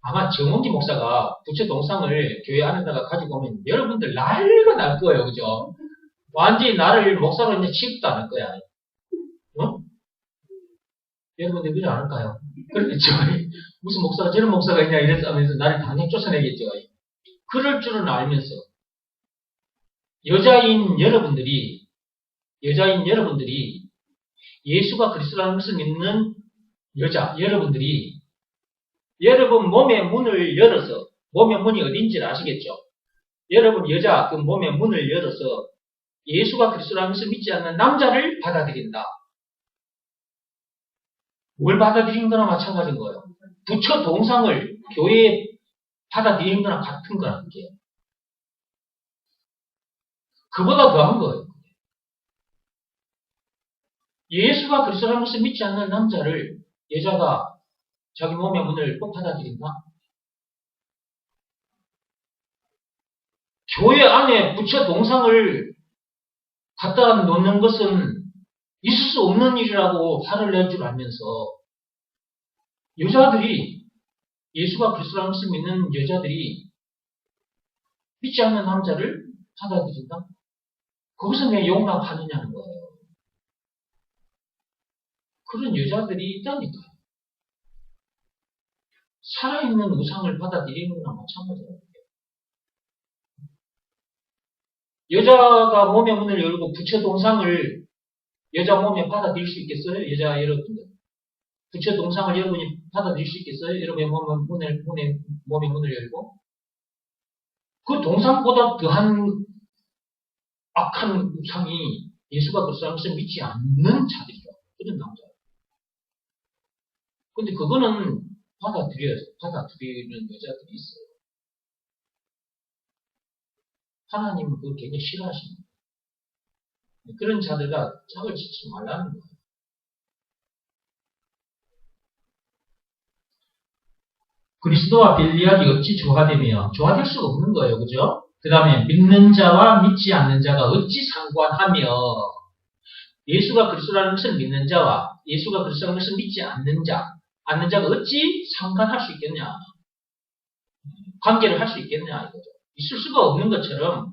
아마 정원기 목사가 부처 동상을 교회 안에다가 가지고 오면 여러분들 난리가 날 거예요. 그죠? 완전히 나를 목사로 이제 취급도 안 할 거야. 어? 여러분들 그러지 않을까요? 그렇겠죠. 무슨 목사가 저런 목사가 있냐 이래서 하면서 나를 당연히 쫓아내겠죠. 그럴 줄은 알면서 여자인 여러분들이 예수가 그리스도라는 것을 믿는 여자 여러분들이 여러분 몸의 문을 열어서 몸의 문이 어딘지를 아시겠죠? 여러분 여자 그 몸의 문을 열어서 예수가 그리스도라는 것을 믿지 않는 남자를 받아들인다. 뭘 받아들인 거나 마찬가지인 거예요. 부처 동상을 교회에 받아들인 거나 같은 거라는 게 그보다 더한 거예요. 예수가 그리스도라는 것을 믿지 않는 남자를 여자가 자기 몸의 문을 꼭 받아들인다? 교회 안에 부처 동상을 갖다 놓는 것은 있을 수 없는 일이라고 화를 낼 줄 알면서 여자들이 예수가 그리스도라는 것을 믿는 여자들이 믿지 않는 남자를 받아들인다? 그것은 왜 용납하느냐는 거예요. 그런 여자들이 있다니까요. 살아있는 우상을 받아들이는 거나 마찬가지예요. 여자가 몸의 문을 열고 부처 동상을 여자 몸에 받아들일 수 있겠어요? 여자 여러분들. 부처 동상을 여러분이 받아들일 수 있겠어요? 여러분의 몸의 문을 열고? 그 동상보다 더한 악한 우상이 예수가 그리스도라는 것을 믿지 않는 자들이죠. 그런 남자예요. 근데 그거는 받아들이는 여자들이 있어요. 하나님은 그걸 굉장히 싫어하십니다. 그런 자들과 짝을 짓지 말라는 거예요. 그리스도와 벨리알이 어찌 조화되며 조화될 수가 없는 거예요. 그죠? 그 다음에 믿는 자와 믿지 않는 자가 어찌 상관하며 예수가 그리스도라는 것을 믿는 자와 예수가 그리스도라는 것을 믿지 않는 자가 어찌 상관할 수 있겠냐? 관계를 할 수 있겠냐? 이거죠. 있을 수가 없는 것처럼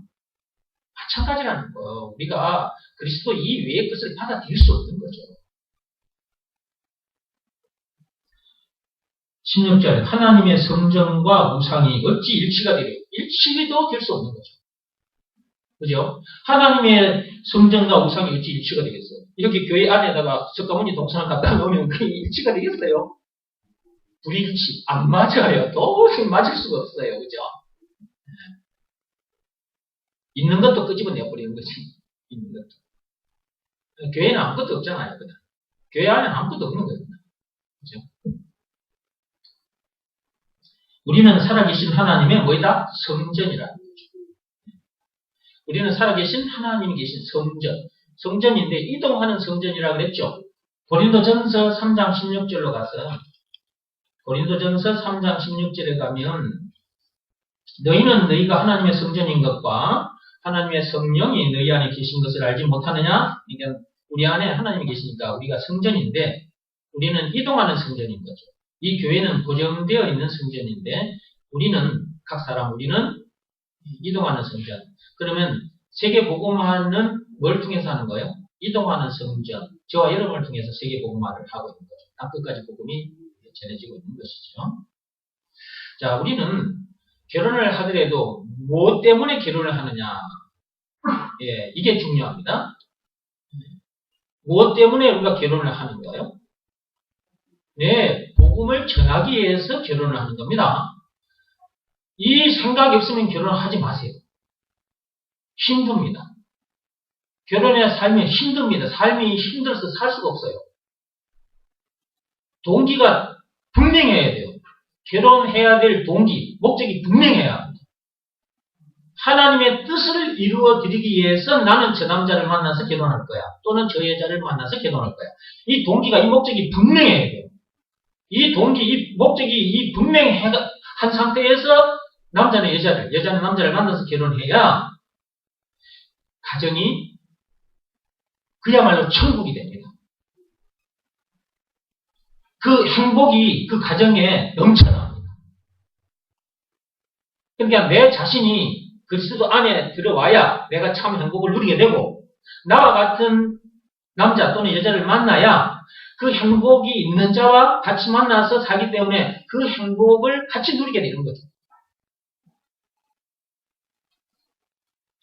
마찬가지라는 거예요. 우리가 그리스도 이외의 것을 받아들일 수 없는 거죠. 16절 하나님의 성전과 우상이 어찌 일치가 되려 일치도 될 수 없는 거죠. 그죠? 하나님의 성전과 우상이 어찌 일치가 되겠어요? 이렇게 교회 안에다가 석가모니 동상을 갖다 놓으면 그게 일치가 되겠어요? 불일치, 안 맞아요. 도저히 맞을 수가 없어요. 그죠? 있는 것도 끄집어내버리는 거지. 있는 것도. 교회는 아무것도 없잖아요. 그냥. 교회 안에는 아무것도 없는 거예요. 그죠? 우리는 살아계신 하나님의 뭐이다? 성전이라는 거죠. 우리는 살아계신 하나님이 계신 성전. 성전인데 이동하는 성전이라고 그랬죠. 고린도전서 3장 16절로 가서 고린도전서 3장 16절에 가면 너희는 너희가 하나님의 성전인 것과 하나님의 성령이 너희 안에 계신 것을 알지 못하느냐? 그러니까 우리 안에 하나님이 계시니까 우리가 성전인데 우리는 이동하는 성전인 거죠. 이 교회는 고정되어 있는 성전인데 우리는 이동하는 성전. 그러면 세계 복음화는 뭘 통해서 하는 거예요? 이동하는 성전. 저와 여러분을 통해서 세계 복음화를 하고 있는 거죠. 땅끝까지 복음이 전해지고 있는 것이죠. 자, 우리는 결혼을 하더라도 뭐 때문에 결혼을 하느냐? 예, 이게 중요합니다. 뭐 때문에 우리가 결혼을 하는 거예요? 네, 복음을 전하기 위해서 결혼을 하는 겁니다. 이 생각이 없으면 결혼하지 마세요. 힘듭니다. 결혼해야 살면 힘듭니다. 삶이 힘들어서 살 수가 없어요. 동기가 분명해야 돼요. 결혼해야 될 동기, 목적이 분명해야 합니다. 하나님의 뜻을 이루어 드리기 위해서 나는 저 남자를 만나서 결혼할 거야. 또는 저 여자를 만나서 결혼할 거야. 이 동기가, 이 목적이 분명해야 돼요. 이 동기, 이 목적이 이 분명한 상태에서 남자는 여자를, 여자는 남자를 만나서 결혼해야 가정이 그야말로 천국이 됩니다. 그 행복이 그 가정에 넘쳐납니다. 그러니까 내 자신이 그리스도 안에 들어와야 내가 참 행복을 누리게 되고, 나와 같은 남자 또는 여자를 만나야 그 행복이 있는 자와 같이 만나서 살기 때문에 그 행복을 같이 누리게 되는 거죠.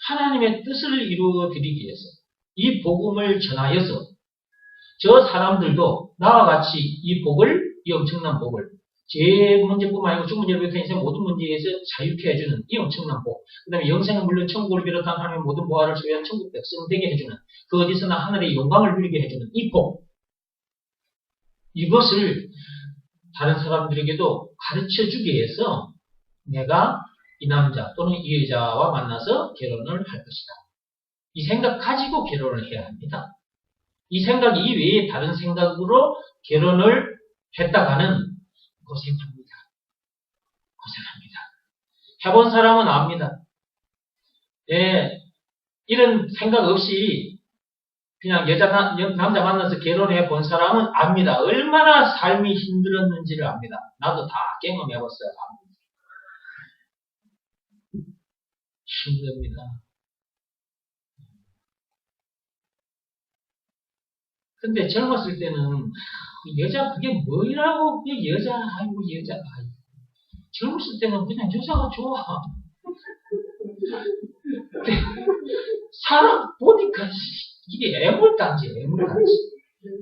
하나님의 뜻을 이루어 드리기 위해서 이 복음을 전하여서 저 사람들도 나와 같이 이 복을, 이 엄청난 복을, 제 문제뿐만 아니고 중 문제를 비롯한 인생 모든 문제에서 자유케 해주는 이 엄청난 복, 그 다음에 영생은 물론 천국을 비롯한 하나님의 모든 보화를 소유한 천국 백성 되게 해주는, 그 어디서나 하늘의 영광을 누리게 해주는 이 복, 이것을 다른 사람들에게도 가르쳐주기 위해서 내가 이 남자 또는 이 여자와 만나서 결혼을 할 것이다. 이 생각 가지고 결혼을 해야 합니다. 이 생각 이외에 다른 생각으로 결혼을 했다가는 고생합니다. 고생합니다. 해본 사람은 압니다. 예, 이런 생각 없이 그냥 남자 만나서 결혼해 본 사람은 압니다. 얼마나 삶이 힘들었는지를 압니다. 나도 다 경험해봤어요. 힘듭니다. 근데 젊었을 때는 여자 그게 뭐라고, 그 여자, 아이고 여자, 아이고. 젊었을 때는 그냥 여자가 좋아. 근데 살아보니까 이게 애물단지.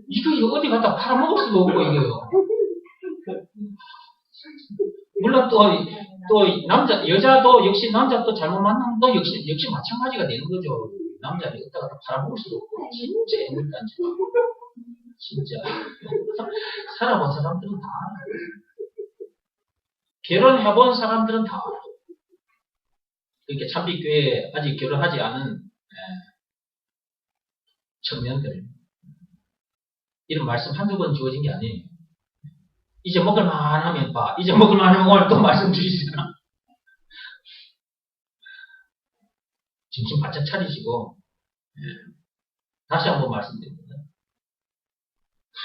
이거 어디 갖다 팔아먹을 수도 없고 이게요. 물론 또 여자도 역시 남자도 잘못 만나면 또 역시 마찬가지가 되는 거죠. 남자를 여기다가 팔아먹을 수도 없고 진짜 애물단지. 진짜 살아본 사람들은 다 알아요. 결혼해본 사람들은 다 알아요. 그러니까 참빛교회에 아직 결혼하지 않은 청년들, 이런 말씀 한두 번 주어진 게 아니에요. 이제 먹을만 하면 봐. 이제 먹을만 하면 오늘 또 말씀 주시잖아. 정신 바짝 차리시고, 다시 한번 말씀드립니다.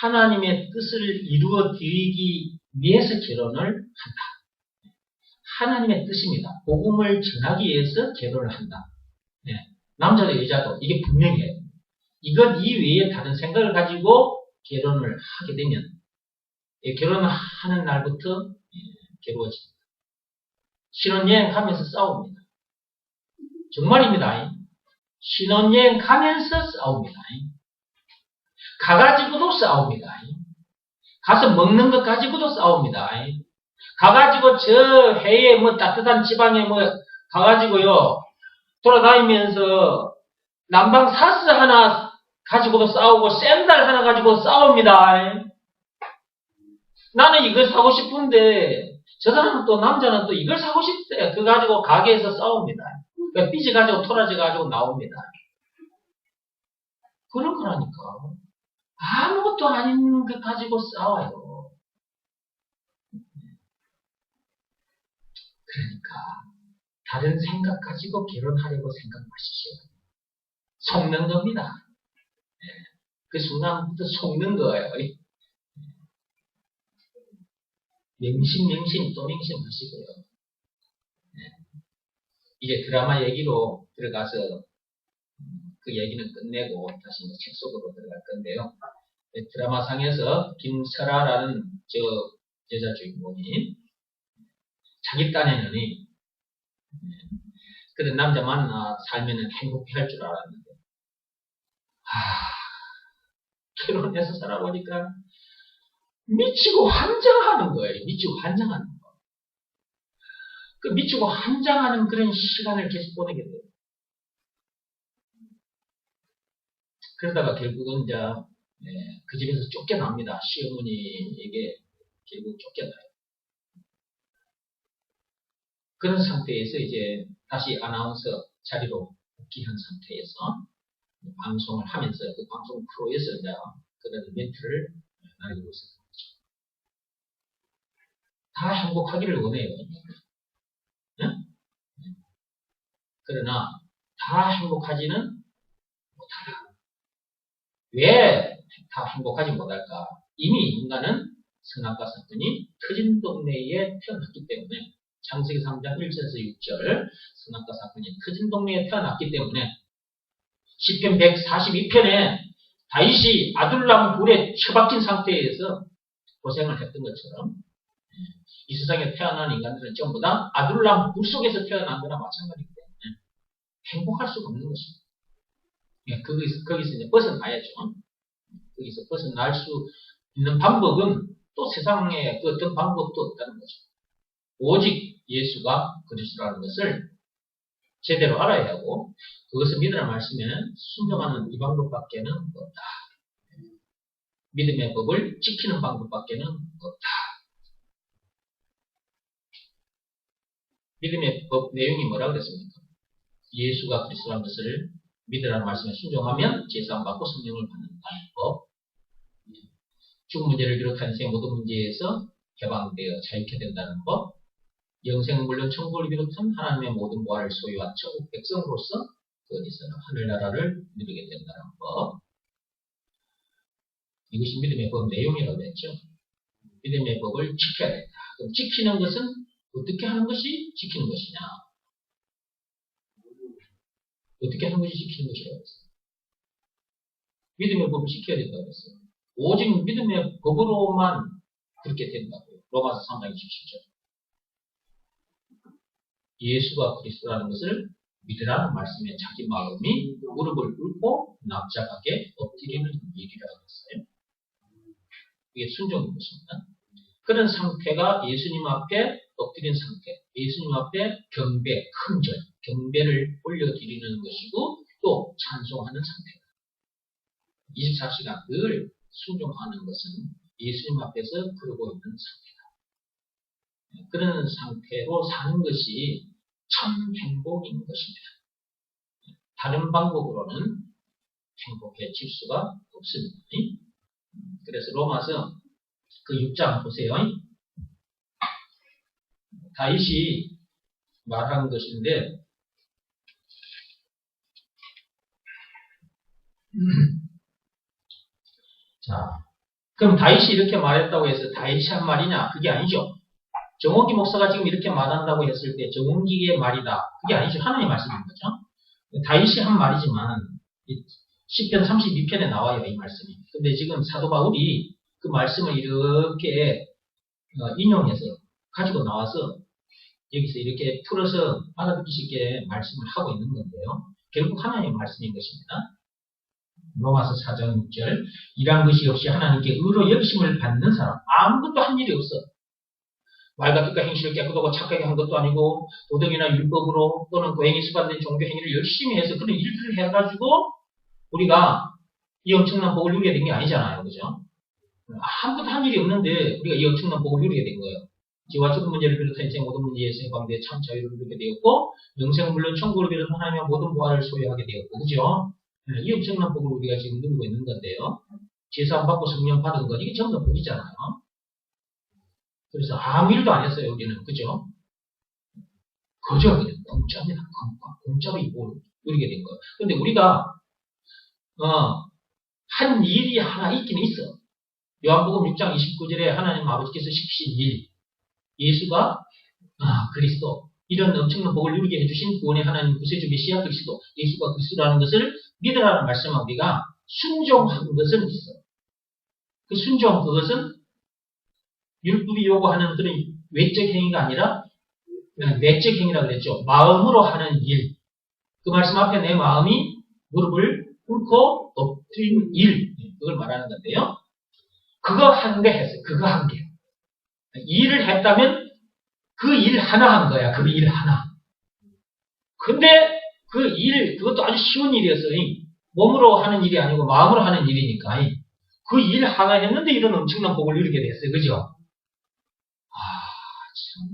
하나님의 뜻을 이루어 드리기 위해서 결혼을 한다. 하나님의 뜻입니다. 복음을 전하기 위해서 결혼을 한다. 남자도 여자도 이게 분명해요. 이것 이외에 다른 생각을 가지고 결혼을 하게 되면 결혼하는 날부터 괴로워집니다. 신혼여행 가면서 싸웁니다. 정말입니다. 신혼여행 가면서 싸웁니다. 가가지고도 싸웁니다. 가서 먹는 것 가지고도 싸웁니다. 가가지고 저 해에 따뜻한 지방에 가가지고요 돌아다니면서 난방 사스 하나 가지고도 싸우고 샌들 하나 가지고 싸웁니다. 나는 이걸 사고 싶은데 저 사람은 또 남자는 또 이걸 사고 싶대. 그거 가지고 가게에서 싸웁니다. 그러니까 삐지 가지고 토라지 가지고 나옵니다. 그럴 거라니까. 아무것도 아닌 것 가지고 싸워요. 그러니까 다른 생각 가지고 결혼하려고 생각 마시죠. 속는 겁니다. 그 순간부터 속는 거예요. 명심 또 명심하시고요. 이제 드라마 얘기로 들어가서 그 얘기는 끝내고 다시 책 속으로 들어갈 건데요. 드라마상에서 김설아라는 저 여자 주인공이 자기 딴에는 그런 남자 만나 살면은 행복해 할 줄 알았는데 결혼해서 살아보니까 미치고 환장하는 거예요. 미치고 환장하는 거. 그 미치고 한장하는 그런 시간을 계속 보내게 돼요. 그러다가 결국은 이제 그 집에서 쫓겨납니다. 시어머니에게 결국 쫓겨나요. 그런 상태에서 이제 다시 아나운서 자리로 복귀한 상태에서 방송을 하면서 그 방송 프로에서 이제 그런 멘트를 날리고 있었던 거죠. 다 행복하기를 원해요. 응? 그러나 다 행복하지는 못하다. 왜 다 행복하지 못할까? 이미 인간은 선악과 사건이 터진 동네에 태어났기 때문에 창세기 3장 1절에서 6절 선악과 사건이 터진 동네에 태어났기 때문에 시편 142편에 다윗이 아둘람 굴에 처박힌 상태에서 고생을 했던 것처럼 이 세상에 태어난 인간들은 전부 다 아둘람 굴 속에서 태어난 거나 마찬가지이기 때문에 행복할 수가 없는 것입니다. 거기서 이제 벗어나야죠. 거기서 벗어날 수 있는 방법은 또 세상에 그 어떤 방법도 없다는 거죠. 오직 예수가 그리스도라는 것을 제대로 알아야 하고 그것을 믿으라는 말씀에 순종하는 이 방법밖에는 없다. 믿음의 법을 지키는 방법밖에는 없다. 믿음의 법 내용이 뭐라고 그랬습니까? 예수가 그리스도라는 것을 믿으라는 말씀에 순종하면 제사함 받고 성령을 받는다는 법. 죽음 문제를 비롯한 인생의 모든 문제에서 해방되어 자유케 된다는 법. 영생은 물론 천국을 비롯한 하나님의 모든 보화를 소유한 천국 백성으로서 그 어디서나 하늘나라를 누리게 된다는 법. 이것이 믿음의 법 내용이라고 했죠. 믿음의 법을 지켜야 된다. 그럼 지키는 것은 어떻게 하는 것이 지키는 것이냐? 어떻게 하는 것이 지키는 것이라고 했어요? 믿음의 법을 지켜야 된다고 했어요. 오직 믿음의 법으로만 그렇게 된다고요. 로마서 3장 27절. 예수가 그리스도라는 것을 믿으라는 말씀에 자기 마음이 무릎을 꿇고 납작하게 엎드리는 일이라고 했어요. 이게 순종인 것입니다. 그런 상태가 예수님 앞에 엎드린 상태, 예수님 앞에 경배, 큰절, 경배를 올려드리는 것이고 또 찬송하는 상태다. 24시간 늘 순종하는 것은 예수님 앞에서 그러고 있는 상태다. 그런 상태로 사는 것이 참 행복인 것입니다. 다른 방법으로는 행복해질 수가 없습니다. 그래서 로마서 그 6장 보세요. 다윗이 말한 것인데 자, 그럼 다윗이 이렇게 말했다고 해서 다윗이 한 말이냐? 그게 아니죠. 정원기 목사가 지금 이렇게 말한다고 했을 때 정원기의 말이다. 그게 아니죠. 하나님의 말씀인 거죠. 다윗이 한 말이지만 시편 32편에 나와요. 이 말씀이. 근데 지금 사도 바울이 그 말씀을 이렇게 인용해서 가지고 나와서 여기서 이렇게 풀어서 알아듣기 쉽게 말씀을 하고 있는 건데요. 결국 하나님의 말씀인 것입니다. 로마서 4장 6절 일한 것이 없이 하나님께 의로 여기심을 받는 사람 아무것도 한 일이 없어. 말과 뜻과 행실을 깨끗하고 착하게 한 것도 아니고 도덕이나 율법으로 또는 고행이 수반된 종교 행위를 열심히 해서 그런 일들을 해가지고 우리가 이 엄청난 복을 누리게 된 게 아니잖아요. 그죠? 아무것도 한 일이 없는데 우리가 이 엄청난 복을 누리게 된 거예요. 지와 죽은 문제를 비롯한 인생 모든 문제에서 해방되어 참 자유를 누리게 되었고 영생은 물론 천국을 비롯한 하나님의 모든 보화를 소유하게 되었고 그죠? 이 엄청난 복을 우리가 지금 누리고 있는 건데요. 제사함 받고 성령 받은 것 이게 전부 복이잖아요. 그래서 아무 일도 안 했어요. 여기는 그죠? 그죠? 그냥 공짜입니다. 공짜로 이 복을 누리게 된 거예요. 근데 우리가 한 일이 하나 있긴 있어. 요한복음 6장 29절에 하나님 아버지께서 시키신 일, 예수가 그리스도, 이런 엄청난 복을 누리게 해주신 구원의 하나님 구세주 메시아 그리스도, 예수가 그리스도라는 것을 믿으라는 말씀을 우리가 순종한 것은 있어. 그 순종, 그것은 율법이 요구하는 그런 외적 행위가 아니라 내적 행위라고 그랬죠. 마음으로 하는 일. 그 말씀 앞에 내 마음이 무릎을 꿇고 엎드린 일, 그걸 말하는 건데요. 그거 한 개 했어요. 그거 한 개. 일을 했다면 그 일 하나 한 거야. 그 일 하나. 근데 그것도 아주 쉬운 일이었어요. 몸으로 하는 일이 아니고 마음으로 하는 일이니까. 그 일 하나 했는데 이런 엄청난 복을 누리게 됐어요. 그죠? 참.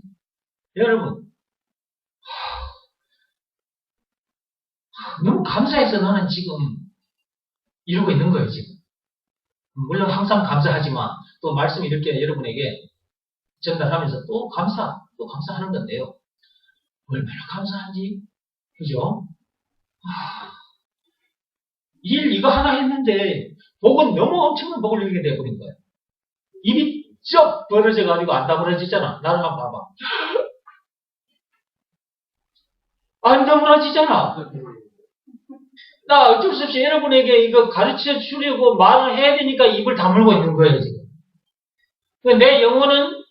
여러분, 너무 감사해서 나는 지금 이러고 있는 거예요, 지금. 물론 항상 감사하지만 또 말씀 이렇게 여러분에게 전달하면서 또 감사하는 건데요. 얼마나 감사한지, 그죠? 일 이거 하나 했는데 복은 너무 엄청난 복을 누리게 돼버린 거예요. 입이 쩍 벌어져가지고 안 다물어지잖아. 나를 한번 봐봐. 안 다물어지잖아. 나 어쩔 수 없이 여러분에게 이거 가르쳐 주려고 말을 해야 되니까 입을 다물고 있는 거예요, 지금. 내 영혼은,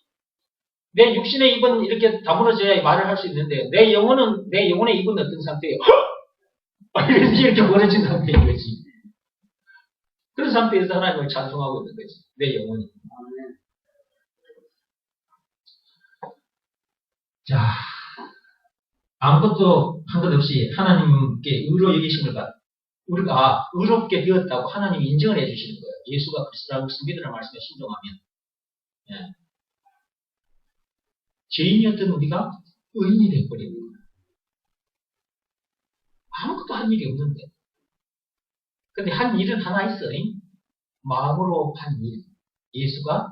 내 육신의 입은 이렇게 다물어져야 말을 할 수 있는데, 내 영혼의 입은 어떤 상태예요? 이렇게 벌어진 상태인 거지. 그런 상태에서 하나님을 찬송하고 있는 거지. 내 영혼이. 자, 아무것도 한 것 없이 하나님께 의로 여기심을 우리가 의롭게 되었다고 하나님이 인정을 해주시는 거예요. 예수가 그리스도라는 것을 믿으라는 말씀에 순종하면. 예. 죄인이었던 우리가 의인이 되어버리는 거예요. 아무것도 한 일이 없는데. 근데 한 일은 하나 있어요. 마음으로 한 일. 예수가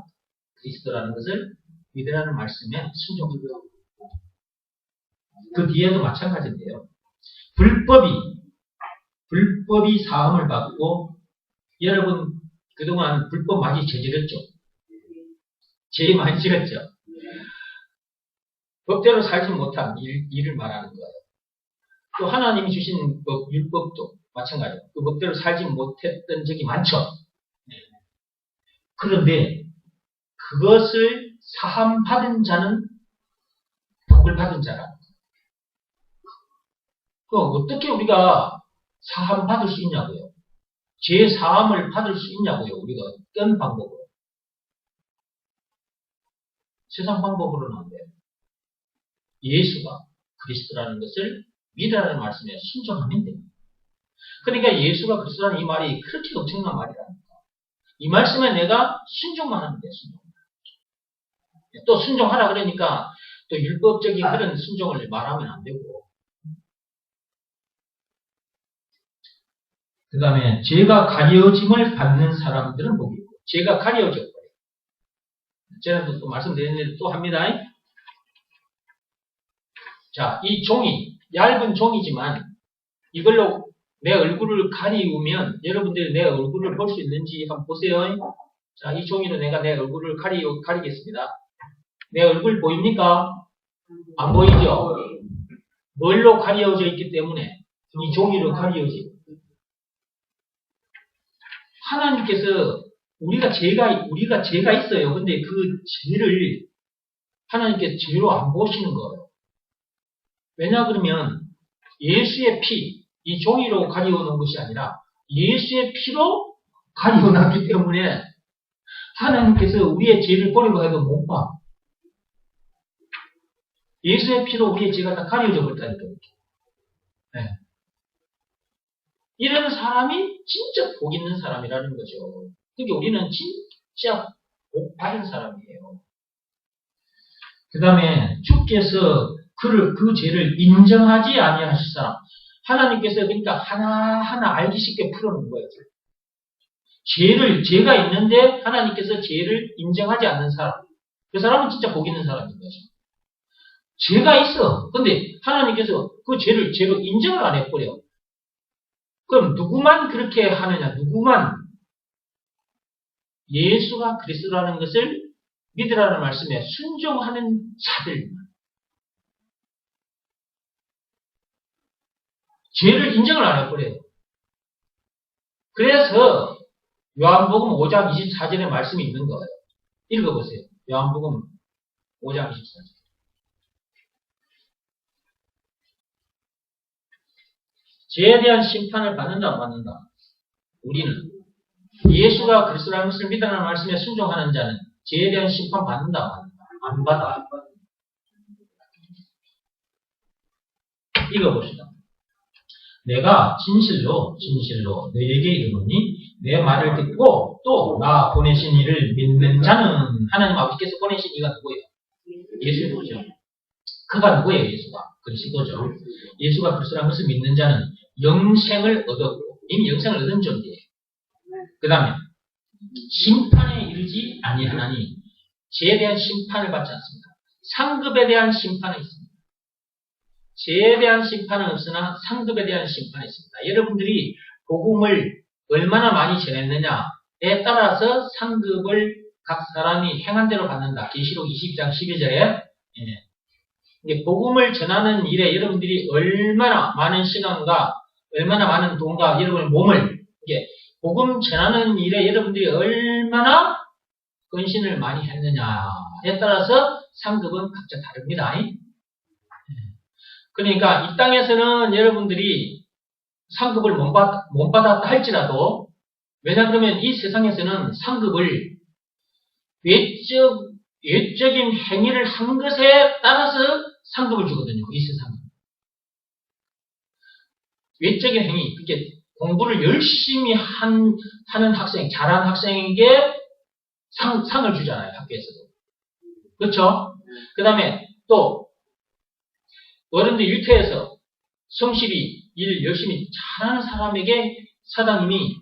그리스도라는 것을 믿으라는 말씀에 순종하고 그 뒤에도 마찬가지인데요. 불법이 사함을 받고, 여러분, 그동안 불법 많이 저질렀죠? 죄 많이 지었죠? 법대로 살지 못한 일을 말하는 거예요. 또 하나님이 주신 율법도 마찬가지예요. 그 법대로 살지 못했던 적이 많죠? 그런데 그것을 사함받은 자는 복을 받은 자라. 어떻게 우리가 사함 받을 수 있냐고요? 죄 사함을 받을 수 있냐고요? 우리가 어떤 방법으로? 세상 방법으로는 안 돼요. 예수가 그리스도라는 것을 믿으라는 말씀에 순종하면 됩니다. 그러니까 예수가 그리스도라는 이 말이 그렇게 엄청난 말이라니까. 이 말씀에 내가 순종만 하면 돼, 순종. 또 순종하라 그러니까 또 율법적인 그런 순종을 말하면 안 되고. 그 다음에 죄가 가려짐을 받는 사람들은 복이 있고, 죄가 가려져 버려요. 제가 또 말씀드렸는데 또 합니다. 자, 이 종이, 얇은 종이지만 이걸로 내 얼굴을 가리우면 여러분들이 내 얼굴을 볼 수 있는지 한번 보세요. 자, 이 종이로 내가 내 얼굴을 가리겠습니다. 내 얼굴 보입니까? 안 보이죠? 뭘로 가려져 있기 때문에 이 종이로 가려지. 하나님께서 우리가 죄가 있어요. 근데 그 죄를 하나님께서 죄로 안 보시는 거예요. 왜냐 그러면 예수의 피, 이 종이로 가리워놓은 것이 아니라 예수의 피로 가리워놨기 때문에 하나님께서 우리의 죄를 보려고 해도 못 봐. 예수의 피로 우리의 죄가 다 가려져 버렸다니까요. 네. 이런 사람이 진짜 복 있는 사람이라는 거죠. 그러니까 우리는 진짜 복 받은 사람이에요. 그 다음에 주께서 그 죄를 인정하지 아니하실 사람. 하나님께서 그러니까 하나하나 알기 쉽게 풀어놓은 거예요. 죄가 있는데 하나님께서 죄를 인정하지 않는 사람. 그 사람은 진짜 복 있는 사람인 거죠. 죄가 있어. 근데 하나님께서 그 죄를 죄로 인정을 안 해버려. 그럼 누구만 그렇게 하느냐? 누구만 예수가 그리스도라는 것을 믿으라는 말씀에 순종하는 자들만. 죄를 인정을 안 해버려요. 그래서 요한복음 5장 24절에 말씀이 있는 거예요. 읽어보세요. 요한복음 5장 24절. 죄에 대한 심판을 받는다 안 받는다? 우리는 예수가 그리스도라는 것을 믿으라는 말씀에 순종하는 자는 죄에 대한 심판 받는다 안 받는다? 안 받아. 읽어봅시다. 내가 진실로 너희에게 이르노니 내 말을 듣고 또 나 보내신 이를 믿는 자는 하나님 아버지께서 보내신 이가 누구예요? 예수죠. 그가 누구예요? 예수가. 그리스도죠. 예수가 그리스도라는 것을 믿는 자는 영생을 얻었고 이미 영생을 얻은 존재예요. 그 다음에 심판에 이르지 아니하나니 죄에 대한 심판을 받지 않습니다. 상급에 대한 심판은 있습니다. 죄에 대한 심판은 없으나 상급에 대한 심판이 있습니다. 여러분들이 복음을 얼마나 많이 전했느냐에 따라서 상급을 각 사람이 행한 대로 받는다. 계시록 22장 12절에 복음을 전하는 일에 여러분들이 얼마나 많은 시간과 얼마나 많은 돈과 여러분의 몸을 복음 전하는 일에 여러분들이 얼마나 헌신을 많이 했느냐에 따라서 상급은 각자 다릅니다. 그러니까 이 땅에서는 여러분들이 상급을 못 받았다 할지라도 왜냐 그러면 이 세상에서는 상급을 외적인 행위를 한 것에 따라서 상급을 주거든요. 이 세상은. 외적인 행위, 그게 공부를 열심히 하는 학생, 잘하는 학생에게 상을 주잖아요. 학교에서도. 그렇죠? 그 다음에 또 어른들 일터에서 성실히 일 열심히 잘하는 사람에게 사장님이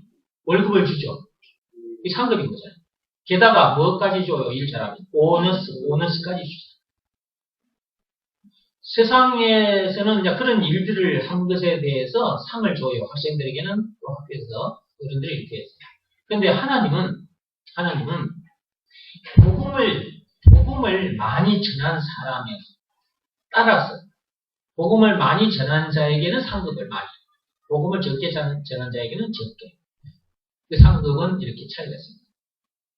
월급을 주죠. 이 상급인 거잖아요. 게다가 뭐까지 줘요? 일 잘하면 보너스까지 주죠. 세상에서는 이제 그런 일들을 한 것에 대해서 상을 줘요. 학생들에게는 또 학교에서 어른들의 일터에서. 그런데 하나님은 복음을 많이 전한 사람에 따라서 복음을 많이 전한 자에게는 상급을 많이, 복음을 적게 전한 자에게는 적게. 그 상급은 이렇게 차이가 있습니다.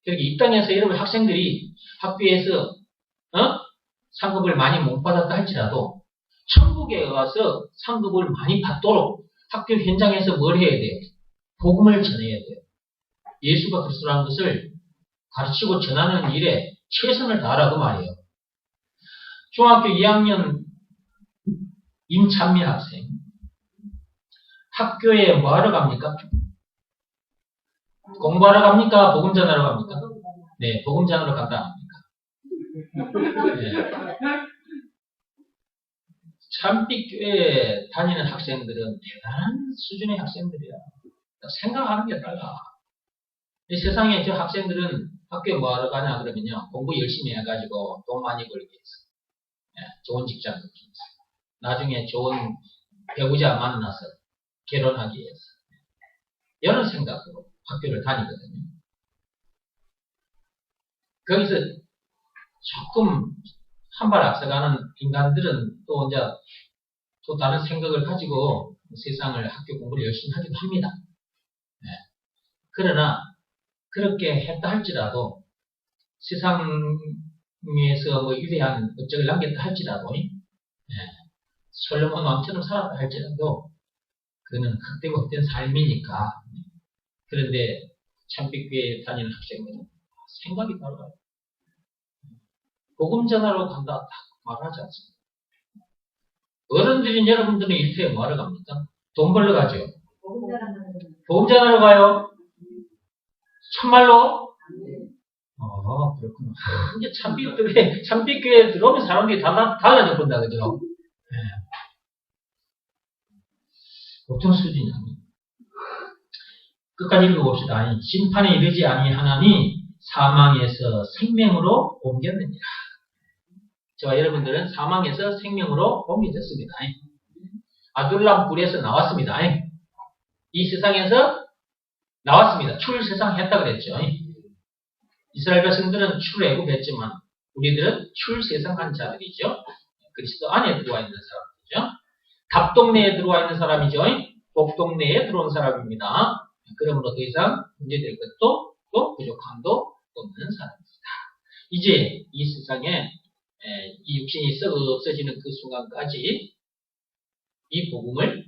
그러니까 이 땅에서 여러분 학생들이 학교에서 상급을 많이 못 받았다 할지라도 천국에 가서 상급을 많이 받도록 학교 현장에서 뭘 해야 돼요? 복음을 전해야 돼요. 예수가 그리스도라는 것을 가르치고 전하는 일에 최선을 다하라고 말이에요. 중학교 2학년 임찬미 학생. 학교에 뭐하러 갑니까? 공부하러 갑니까? 복음 전하러 갑니까? 네, 복음 전하러 간다 합니까? 네. 참빛교회 다니는 학생들은 대단한 수준의 학생들이야. 생각하는 게 달라. 이 세상에 저 학생들은 학교에 뭐하러 가냐 그러면요. 공부 열심히 해가지고 돈 많이 벌기 위해서. 네, 좋은 직장 얻기 위해서. 나중에 좋은 배우자 만나서 결혼하기 위해서. 이런 생각으로 학교를 다니거든요. 거기서 조금 한 발 앞서가는 인간들은 또 이제 또 다른 생각을 가지고 세상을 학교 공부를 열심히 하기도 합니다. 네. 그러나 그렇게 했다 할지라도 세상에서 뭐 위대한 업적을 남겼다 할지라도 솔로몬 왕처럼 살았다 할지라도 그는 헛되고 헛된 삶이니까. 그런데 참빛교회에 다니는 학생들은 생각이 달라요. 복음 전하러 간다 딱 말하지 않습니다. 어른들인 여러분들은 일터에 뭐하러 갑니까? 돈 벌러 가죠. 복음 전하러 가요. 참말로? 그렇구나. 이제 참빛교회에 들어오면 사람들이 달라져 본다, 그죠? 네. 보통 수준이 아니에요. 끝까지 읽어봅시다. 심판에 이르지 아니하나니 사망에서 생명으로 옮겼느니라. 저와 여러분들은 사망에서 생명으로 옮겨졌습니다. 아둘람 굴에서 나왔습니다. 이 세상에서 나왔습니다. 출세상했다 그랬죠. 이스라엘 백성들은 출애굽했지만 우리들은 출세상한 자들이죠. 그리스도 안에 들어와 있는 사람이죠. 답동네에 들어와 있는 사람이죠. 복동네에 들어온 사람입니다. 그러므로 더 이상 문제될 것도 또 부족함도 없는 사람입니다. 이제 이 세상에 이 육신이 썩어 없어지는 그 순간까지 이 복음을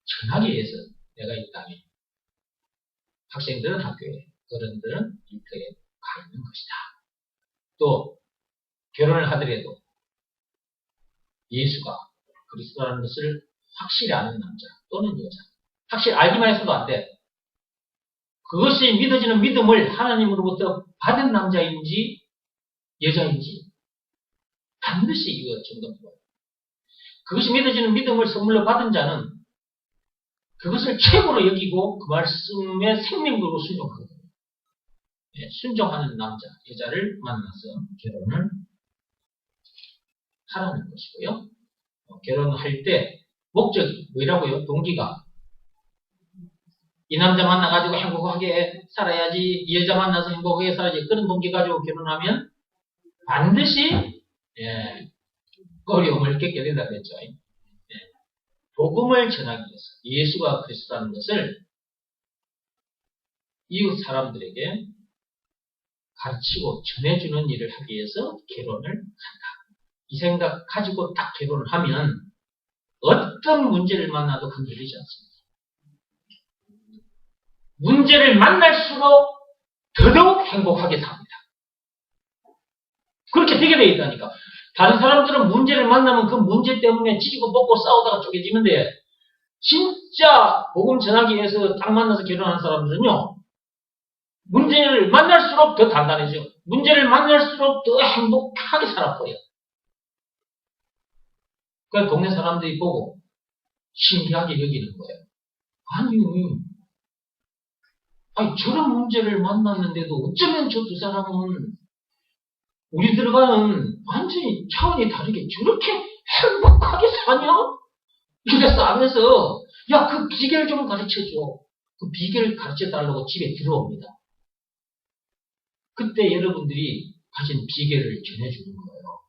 전하기 위해서 내가 이 땅에 학생들은 학교에 어른들은 일터에 가 있는 것이다. 또 결혼을 하더라도 예수가 그리스도라는 것을 확실히 아는 남자 또는 여자. 확실히 알기만 해서도 안 돼. 그것이 믿어지는 믿음을 하나님으로부터 받은 남자인지 여자인지 반드시 이거 점검해봐요. 그것이 믿어지는 믿음을 선물로 받은 자는 그것을 최고로 여기고 그 말씀에 생명으로 순종하거든요. 예, 순종하는 남자, 여자를 만나서 결혼을 하라는 것이고요. 결혼할 때 목적이 뭐라고요? 동기가 이 남자 만나가지고 행복하게 살아야지, 이 여자 만나서 행복하게 살아야지, 그런 동기 가지고 결혼하면 반드시 어려움을 겪게 된다 그랬죠. 복음을 전하기 위해서 예수가 그리스도라는 것을 이웃 사람들에게 가르치고 전해주는 일을 하기 위해서 결혼을 한다. 이 생각 가지고 딱 결혼을 하면 어떤 문제를 만나도 흔들리지 않습니다. 문제를 만날수록 더더욱 행복하게 삽니다. 그렇게 되게 되어 있다니까. 다른 사람들은 문제를 만나면 그 문제 때문에 찢고 뽑고 싸우다가 쪼개지는데 진짜 복음 전하기 위해서 딱 만나서 결혼하는 사람들은요. 문제를 만날수록 더 단단해져. 문제를 만날수록 더 행복하게 살아버려. 그러니까 동네 사람들이 보고 신기하게 여기는 거예요. 아니 저런 문제를 만났는데도 어쩌면 저 두 사람은 우리 들어가는 완전히 차원이 다르게 저렇게 행복하게 사냐? 이렇게 싸면서 야, 그 비결 좀 가르쳐줘. 그 비결 가르쳐달라고 집에 들어옵니다. 그때 여러분들이 가진 비결을 전해주는 거예요.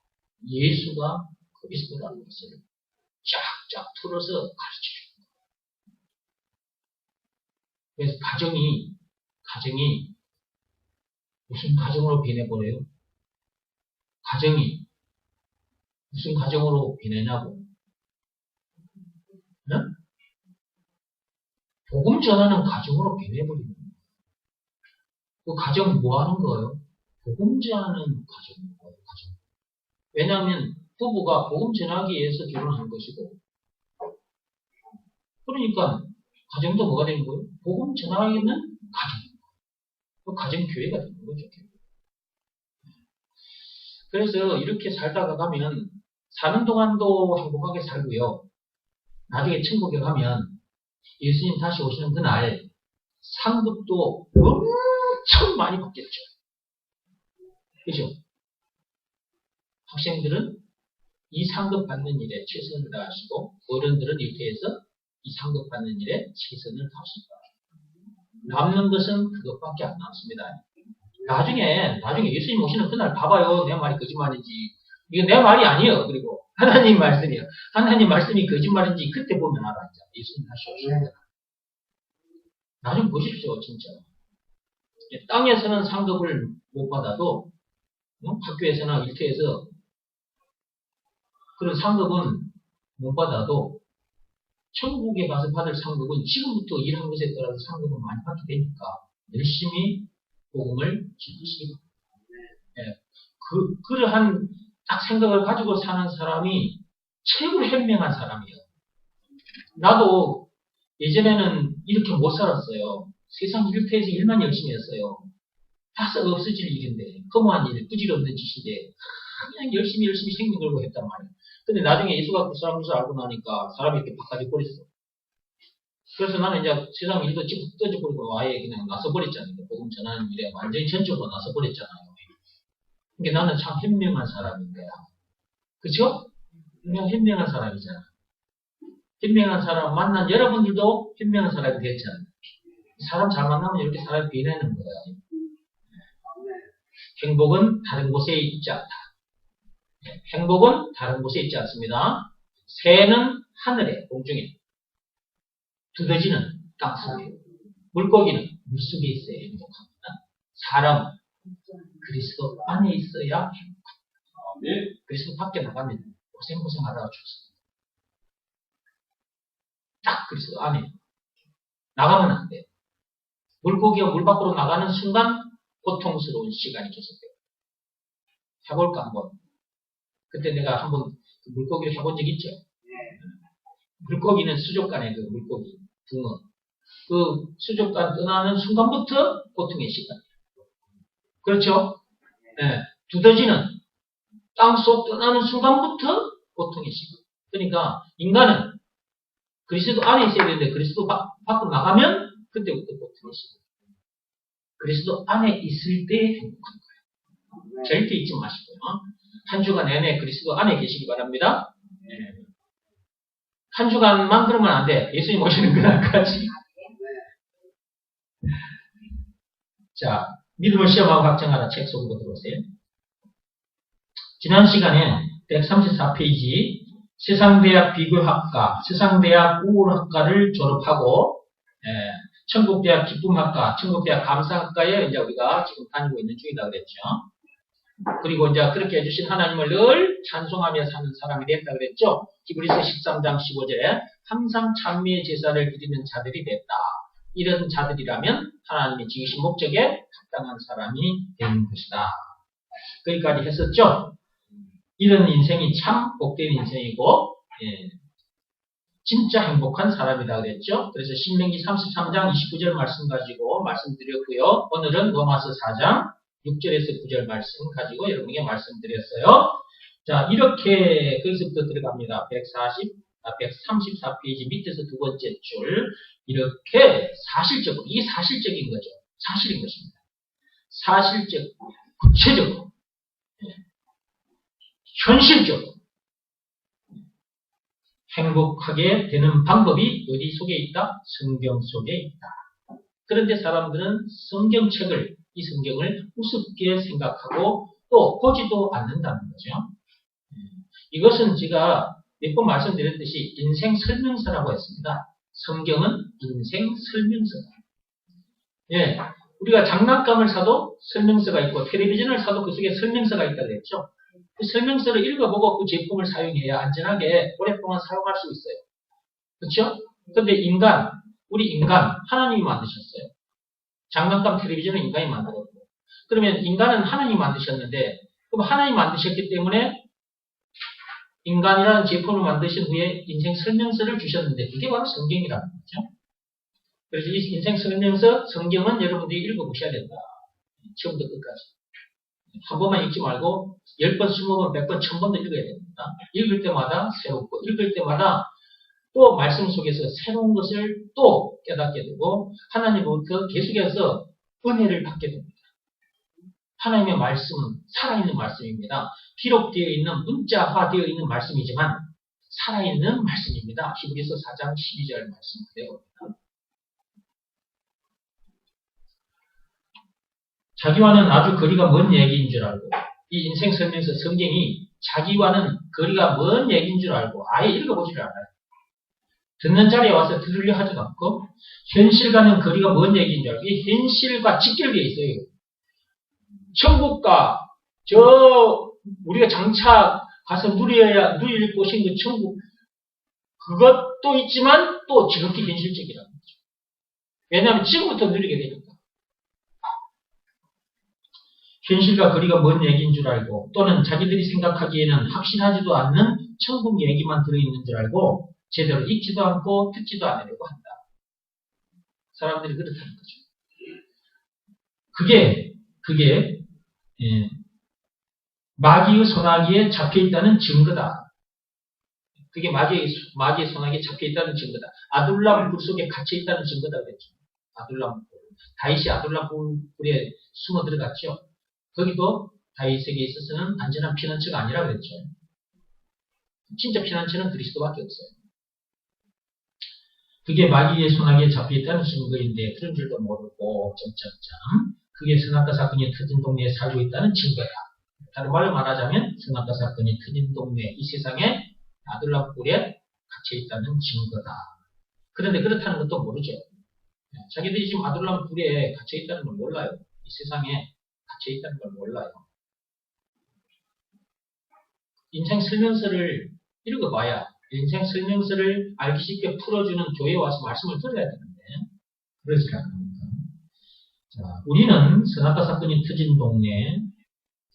예수가 그리스도라는 것을 쫙쫙 풀어서 가르쳐주는 거예요. 그래서 가정이 무슨 가정으로 변해버려요? 가정이 무슨 가정으로 변하냐고? 네? 복음 전하는 가정으로 변해버리는 거예요. 그 가정 뭐 하는 거예요? 복음 전하는 가정인 거예요. 가정. 왜냐하면 부부가 복음 전하기 위해서 결혼한 것이고, 그러니까 가정도 뭐가 되는 거예요? 복음 전하기는 가정인 거예요. 그 가정교회가 되는 거죠. 그래서 이렇게 살다가 가면 사는 동안도 행복하게 살고요. 나중에 천국에 가면 예수님 다시 오시는 그날 상급도 엄청 많이 받겠죠. 그죠? 학생들은 이 상급 받는 일에 최선을 다하시고 어른들은 이렇게 해서 이 상급 받는 일에 최선을 다하십니다. 남는 것은 그것밖에 안 남습니다. 나중에 예수님 오시는 그날 봐봐요. 내 말이 거짓말인지. 이거 내 말이 아니에요. 그리고 하나님 말씀이에요. 하나님 말씀이 거짓말인지 그때 보면 알아. 예수님 다시 오시는 나중에 보십시오. 진짜. 땅에서는 상급을 못 받아도 학교에서나 일터에서 그런 상급은 못 받아도 천국에 가서 받을 상급은 지금부터 일한 것에 따라서 상급을 많이 받게 되니까 열심히 복음을 전하시기 바랍니다. 그러한 딱 생각을 가지고 사는 사람이 최고 현명한 사람이에요. 나도 예전에는 이렇게 못 살았어요. 세상 일터에서 일만 열심히 했어요. 다 썩어 없어질 일인데, 허무한 일, 부질없는 짓인데, 그냥 열심히 생명 걸고 했단 말이에요. 근데 나중에 예수가 그 사람을 알고 나니까 사람이 이렇게 바꿔져 버렸어. 그래서 나는 이제 세상 일도 떠져버리고 아예 그냥 나서버렸잖아요. 복음 전하는 일에 완전히 전적으로 나서버렸잖아요. 그러니까 나는 참 현명한 사람인 거야. 그쵸? 그냥 현명한 사람이잖아. 현명한 사람 만난 여러분들도 현명한 사람이 됐잖아요. 사람 잘 만나면 이렇게 사람이 변하는 거야. 행복은 다른 곳에 있지 않다. 행복은 다른 곳에 있지 않습니다. 새는 하늘에, 공중에. 두더지는 땅속에. 물고기는 물속에 있어야 행복합니다. 사람은 그리스도 안에 있어야 행복합니다. 그리스도 밖에 나가면 고생하다가 죽습니다. 딱 그리스도 안에. 나가면 안 돼요. 물고기가 물 밖으로 나가는 순간 고통스러운 시간이 계속돼요. 해볼까 한번. 그때 내가 한번 물고기를 해본 적 있죠. 물고기는 수족관에 그 물고기, 붕어. 그 수족관 떠나는 순간부터 고통의 시간. 그렇죠? 예. 두더지는 땅속 떠나는 순간부터 고통의 시간. 그러니까 인간은 그리스도 안에 있어야 되는데 그리스도 밖으로 나가면 그때부터 고통의 시간. 그리스도 안에 있을 때 행복한 거예요. 절대 잊지 마시고요. 한 주간 내내 그리스도 안에 계시기 바랍니다. 예. 한 주간만 그러면 안 돼. 예수님 오시는 그날까지. 자, 믿음을 시험하고 확정하라 책 속으로 들어오세요. 지난 시간에 134페이지 세상대학 비교학과, 세상대학 우울학과를 졸업하고 천국대학 기쁨학과, 천국대학 감사학과에 이제 우리가 지금 다니고 있는 중이다 그랬죠. 그리고 이제 그렇게 해주신 하나님을 늘 찬송하며 사는 사람이 됐다 그랬죠. 히브리서 13장 15절에 항상 찬미의 제사를 드리는 자들이 됐다. 이런 자들이라면 하나님이 지으신 목적에 합당한 사람이 되는 것이다. 거기까지 했었죠. 이런 인생이 참 복된 인생이고 진짜 행복한 사람이다 그랬죠. 그래서 신명기 33장 29절 말씀 가지고 말씀드렸고요. 오늘은 로마서 4장 6절에서 9절 말씀 가지고 여러분에게 말씀드렸어요. 자, 이렇게 거기서부터 들어갑니다. 134페이지 밑에서 두 번째 줄. 이렇게 사실적으로, 이게 사실적인 거죠. 사실인 것입니다. 사실적, 구체적으로, 현실적으로 행복하게 되는 방법이 어디 속에 있다? 성경 속에 있다. 그런데 사람들은 성경책을, 이 성경을 우습게 생각하고 또 보지도 않는다는 거죠. 이것은 제가 몇 번 말씀드렸듯이 인생 설명서라고 했습니다. 성경은 인생 설명서다. 예, 우리가 장난감을 사도 설명서가 있고 텔레비전을 사도 그 속에 설명서가 있다고 그랬죠. 그 설명서를 읽어보고 그 제품을 사용해야 안전하게 오랫동안 사용할 수 있어요. 그렇죠? 그런데 우리 인간, 하나님이 만드셨어요. 장난감 텔레비전은 인간이 만들었고. 그러면 인간은 하나님이 만드셨는데, 그럼 하나님이 만드셨기 때문에 인간이라는 제품을 만드신 후에 인생 설명서를 주셨는데, 그게 바로 성경이라는 거죠. 그래서 이 인생 설명서, 성경은 여러분들이 읽어보셔야 된다. 처음부터 끝까지. 한 번만 읽지 말고 10번, 20번, 100번, 1000번도 읽어야 됩니다. 읽을 때마다 새롭고 읽을 때마다 또 말씀 속에서 새로운 것을 또 깨닫게 되고 하나님으로부터 계속해서 은혜를 받게 됩니다. 하나님의 말씀은 살아있는 말씀입니다. 기록되어 있는 문자화되어 있는 말씀이지만 살아있는 말씀입니다. 히브리서 4장 12절 말씀 그대로입니다. 자기와는 아주 거리가 먼 얘기인 줄 알고 이 인생 설명서 성경이 자기와는 거리가 먼 얘기인 줄 알고 아예 읽어보지를 않아요. 듣는 자리에 와서 들으려 하지도 않고 현실과는 거리가 먼 얘기인 줄 알고 이 현실과 직결되어 있어요. 천국과 우리가 장차 가서 누릴 곳인 그 천국 그것도 있지만 또 지극히 현실적이라는 거죠. 왜냐하면 지금부터 누리게 되니까. 현실과 거리가 먼 얘기인 줄 알고 또는 자기들이 생각하기에는 확신하지도 않는 천국 얘기만 들어있는 줄 알고 제대로 읽지도 않고 듣지도 않으려고 한다. 사람들이 그렇다는 거죠. 그게 마귀의 손아귀에 잡혀있다는 증거다. 그게 마귀의 손아귀에 잡혀있다는 증거다. 아둘람 불 속에 갇혀있다는 증거다 그랬죠. 아둘람 불. 다윗이 아둘람 불에 숨어 들어갔죠. 거기도 다윗에게 있어서는 안전한 피난처가 아니라 그랬죠. 진짜 피난처는 그리스도밖에 없어요. 그게 마귀의 손아귀에 잡혀있다는 증거인데 그런 줄도 모르고 점점점 그게 선악과 사건이 터진 동네에 살고 있다는 증거다. 다른 말로 말하자면 선악과 사건이 터진 동네 이 세상에 아둘람 뿔에 갇혀있다는 증거다. 그런데 그렇다는 것도 모르죠. 자기들이 지금 아둘람 뿔에 갇혀있다는 걸 몰라요. 이 세상에 갇혀있다는 걸 몰라요. 인생 설명서를 읽어봐야 인생 설명서를 알기 쉽게 풀어주는 교회에 와서 말씀을 들어야 되는데 그러지 않습니까? 자, 우리는 선악과 사건이 터진 동네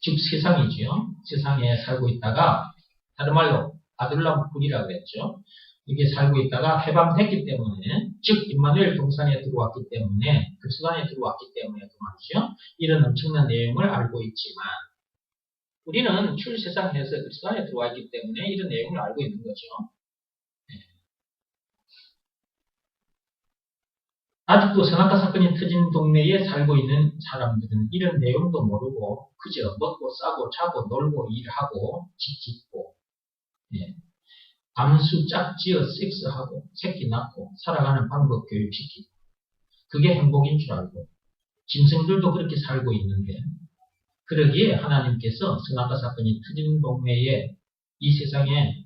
즉 세상이지요. 세상에 살고 있다가 다른 말로 아둘람 뿔이라고 했죠. 이게 살고 있다가 해방됐기 때문에, 즉 임마누엘 동산에 들어왔기 때문에, 그리스도 안에 들어왔기 때문에 그 말이죠. 이런 엄청난 내용을 알고 있지만 우리는 출세상에서 그리스도 안에 들어와 있기 때문에 이런 내용을 알고 있는 거죠. 아직도 선악과 사건이 터진 동네에 살고 있는 사람들은 이런 내용도 모르고 그저 먹고 싸고 자고 놀고 일하고 집 짓고 암수 짝지어 섹스하고 새끼 낳고 살아가는 방법 교육시키고 그게 행복인 줄 알고 짐승들도 그렇게 살고 있는데 그러기에 하나님께서 선악과 사건이 터진 동네에 이 세상에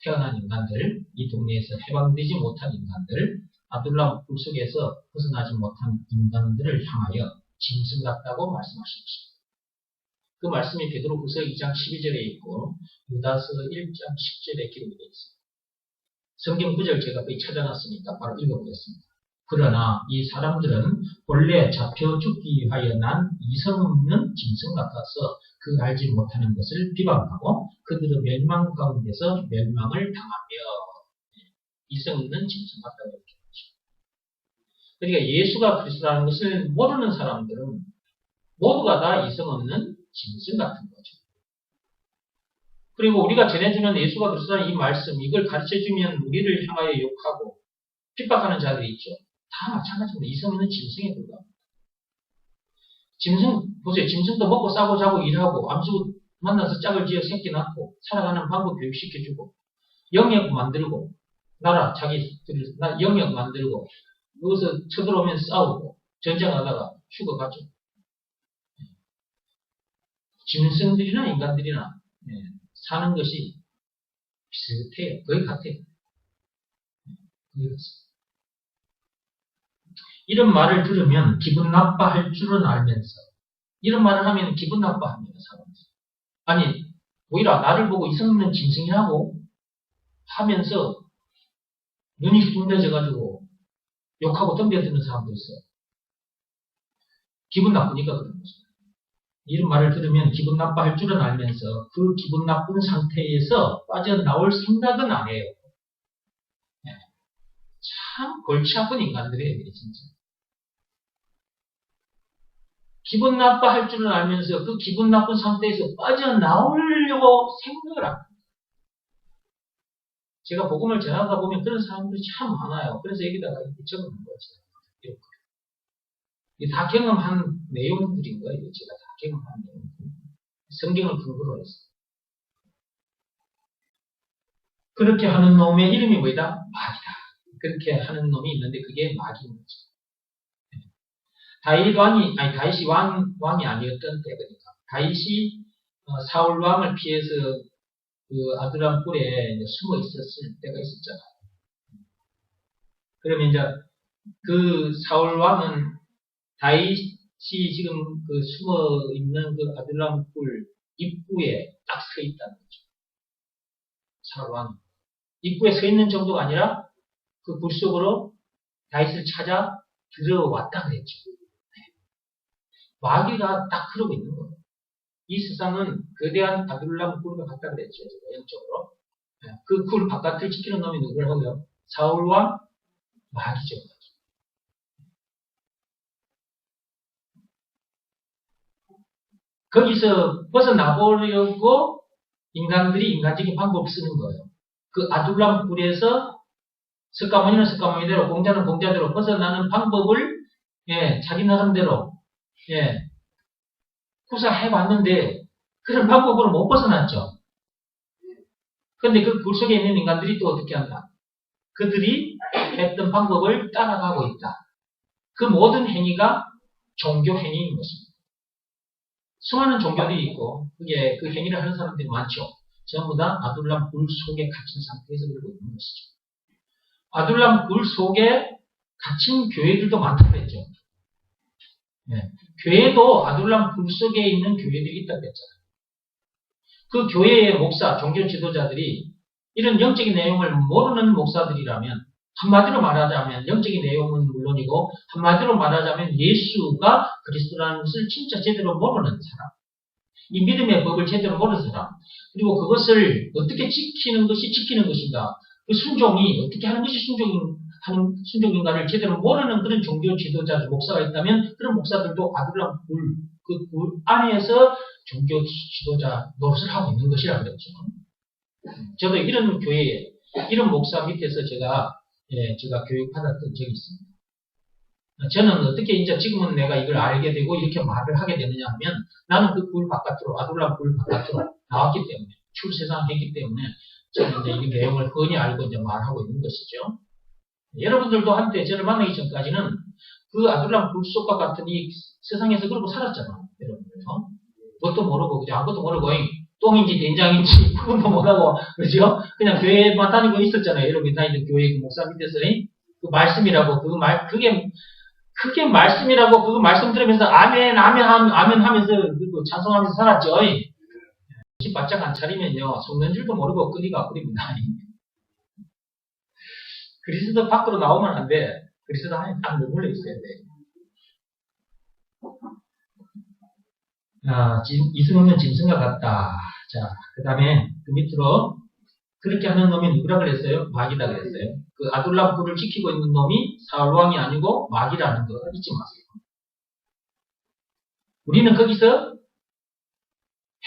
태어난 인간들, 이 동네에서 해방되지 못한 인간들, 아둘람 굴 속에서 벗어나지 못한 인간들을 향하여 짐승 같다고 말씀하신 것입니다. 그 말씀이 베드로후서 2장 12절에 있고 유다서 1장 10절에 기록이 되어 있습니다. 성경 구절 제가 거의 찾아놨으니까 바로 읽어보겠습니다. 그러나 이 사람들은 본래 잡혀 죽기 위하여 난 이성 없는 짐승 같아서 그 알지 못하는 것을 비방하고 그들의 멸망 가운데서 멸망을 당하며 이성 없는 짐승 같다고 이렇게 하죠. 그러니까 예수가 그리스도라는 것을 모르는 사람들은 모두가 다 이성 없는 짐승 같은 거죠. 그리고 우리가 전해주는 예수가 그리스도라는 이 말씀, 이걸 가르쳐주면 우리를 향하여 욕하고 핍박하는 자들이 있죠. 다 마찬가지입니다. 이성 없는 짐승에 불과합니다. 짐승, 보세요. 짐승도 먹고 싸고 자고 일하고 암수 만나서 짝을 지어 새끼 낳고 살아가는 방법 교육시켜주고 영역 만들고 나라 자기들 영역 만들고 여기서 쳐들어오면 싸우고 전쟁하다가 죽어가죠. 짐승들이나 인간들이나 사는 것이 비슷해요. 거의 같아요. 거의 같습니다. 이런 말을 들으면 기분 나빠할 줄은 알면서 이런 말을 하면 기분 나빠합니다. 사람들. 아니 오히려 나를 보고 이성 없는 짐승이라고 하면서 눈이 흉내져가지고 욕하고 덤벼드는 사람도 있어요. 기분 나쁘니까 그런 거죠. 이런 말을 들으면 기분 나빠할 줄은 알면서 그 기분 나쁜 상태에서 빠져나올 생각은 안 해요. 참 골치 아픈 인간들이에요, 진짜. 기분 나빠할 줄은 알면서 그 기분 나쁜 상태에서 빠져나오려고 생각을 안 해요. 제가 복음을 전하다 보면 그런 사람들이 참 많아요. 그래서 여기다가 적어놓은 거죠. 이게 다 경험한 내용들인 거예요. 제가 다 경험한 내용. 성경을 근거로 해서. 그렇게 하는 놈의 이름이 뭐이다? 마귀다. 그렇게 하는 놈이 있는데 그게 마귀인 거죠. 다윗이 왕이 아니었던 때, 그러니까. 다윗이 사울 왕을 피해서 그 아두람 굴에 숨어 있었을 때가 있었잖아요. 그러면 이제 그 사울 왕은 다윗이 지금 그 숨어 있는 그 아둘람 굴 입구에 딱 서 있다는 거죠. 사울 왕이. 입구에 서 있는 정도가 아니라 그 굴 속으로 다윗을 찾아 들어왔다 그랬죠. 마귀가 딱 그러고 있는 거예요. 이 세상은 거대한 아둘람 굴과 같다 그랬죠. 영적으로. 그 굴 바깥을 지키는 놈이 누구라고요? 사울과 마귀죠. 거기서 벗어나보려고 인간들이 인간적인 방법을 쓰는 거예요. 그 아둘람 굴에서 석가모니는 석가모니대로 공자는 공자대로 벗어나는 방법을 자기 나름대로 구사해봤는데 그런 방법으로 못 벗어났죠. 그런데 그 굴 속에 있는 인간들이 또 어떻게 한다? 그들이 했던 방법을 따라가고 있다. 그 모든 행위가 종교 행위인 것입니다. 수많은 종교들이 있고 그게 그 행위를 하는 사람들이 많죠. 전부 다 아둘람 굴 속에 갇힌 상태에서 그러고 있는 것이죠. 아둘람 굴 속에 갇힌 교회들도 많다고 그랬죠. 교회도 아둘람 굴 속에 있는 교회들이 있다고 했잖아요. 그 교회의 목사, 종교 지도자들이 이런 영적인 내용을 모르는 목사들이라면 한마디로 말하자면 영적인 내용은 물론이고 한마디로 말하자면 예수가 그리스도라는 것을 진짜 제대로 모르는 사람, 이 믿음의 법을 제대로 모르는 사람, 그리고 그것을 어떻게 지키는 것이 지키는 것인가, 그 순종이 어떻게 하는 것이 순종인가를 제대로 모르는 그런 종교 지도자, 목사가 있다면 그런 목사들도 아둘람 굴 안에서 종교 지도자 노릇을 하고 있는 것이라 그랬죠. 저도 이런 교회에, 이런 목사 밑에서 제가 교육받았던 적이 있습니다. 저는 어떻게 이제 지금은 내가 이걸 알게 되고 이렇게 말을 하게 되느냐 하면 나는 그 굴 바깥으로, 아둘람 굴 바깥으로 나왔기 때문에, 출세상했기 때문에 저는 이제 이 내용을 흔히 알고 이제 말하고 있는 것이죠. 여러분들도 한때 저를 만나기 전까지는 그 아둘람 굴 속과 같은 이 세상에서 그러고 살았잖아요. 여러분들요. 그것도 모르고, 그죠? 아무것도 모르고, 똥인지 된장인지 구분도 못하고, 그죠? 그냥 교회만 다니고 있었잖아요. 여러분이 다니던 교회 그 목사 밑에서, 그 말씀이라고, 그게 말씀이라고, 그 말씀 들으면서, 아멘 하면서, 그리고 찬송하면서 살았죠. 집 바짝 안 차리면요, 속는 줄도 모르고 끄기가 버립니다. 그리스도 밖으로 나오면 안 돼. 그리스도 안에 딱 머물러 있어야 돼. 이승 없는 짐승과 같다. 자, 그 다음에 그 밑으로 그렇게 하는 놈이 누구라 그랬어요? 마귀다 그랬어요. 그 아둘람 굴을 지키고 있는 놈이 사울왕이 아니고 마귀라는 거 잊지 마세요. 우리는 거기서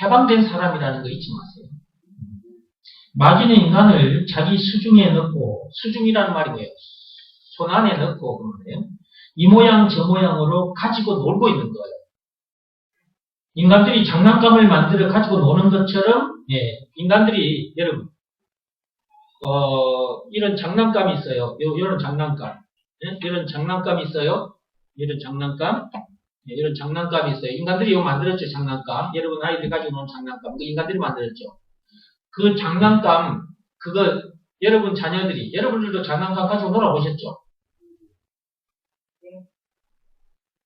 해방된 사람이라는 거 잊지 마세요. 마귀는 인간을 자기 수중에 넣고, 수중이라는 말이 뭐예요? 손 안에 넣고, 그 말이에요. 이 모양 저 모양으로 가지고 놀고 있는 거예요. 인간들이 장난감을 만들어 가지고 노는 것처럼, 인간들이, 여러분, 이런 장난감이 있어요. 이런 장난감. 이런 장난감이 있어요. 이런 장난감. 이런 장난감이 있어요. 인간들이 이거 만들었죠, 장난감. 여러분 아이들 가지고 노는 장난감. 인간들이 만들었죠. 그 장난감, 그거, 여러분 자녀들이, 여러분들도 장난감 가지고 놀아보셨죠?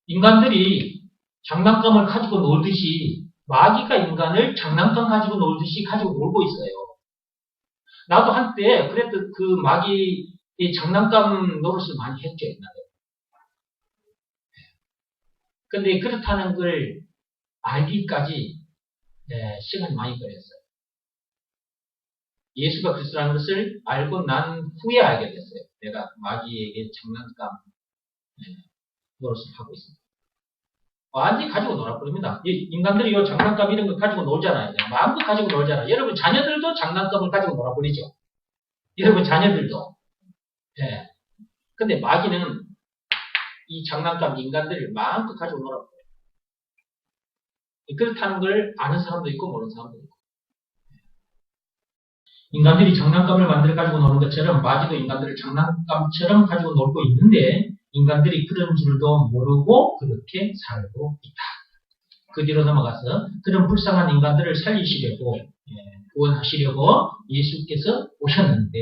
인간들이 장난감을 가지고 놀듯이, 마귀가 인간을 장난감 가지고 놀듯이 가지고 놀고 있어요. 나도 한때, 그랬던 그 마귀의 장난감 노릇을 많이 했죠, 옛날에. 근데 그렇다는 걸 알기까지, 시간이 많이 걸렸어요. 예수가 그리스도라는 것을 알고 난 후에 알게 됐어요. 내가 마귀에게 장난감 노릇을 하고 있습니다. 완전히 가지고 놀아버립니다. 인간들이 이 장난감 이런 거 가지고 놀잖아요. 마음껏 가지고 놀잖아요. 여러분 자녀들도 장난감을 가지고 놀아버리죠. 여러분 자녀들도. 근데 마귀는 이 장난감 인간들을 마음껏 가지고 놀아버려요. 그렇다는 걸 아는 사람도 있고 모르는 사람도 있고. 인간들이 장난감을 만들어 가지고 노는 것처럼 마귀도 인간들을 장난감처럼 가지고 놀고 있는데 인간들이 그런 줄도 모르고 그렇게 살고 있다. 그 뒤로 넘어가서 그런 불쌍한 인간들을 살리시려고 구원하시려고 예수께서 오셨는데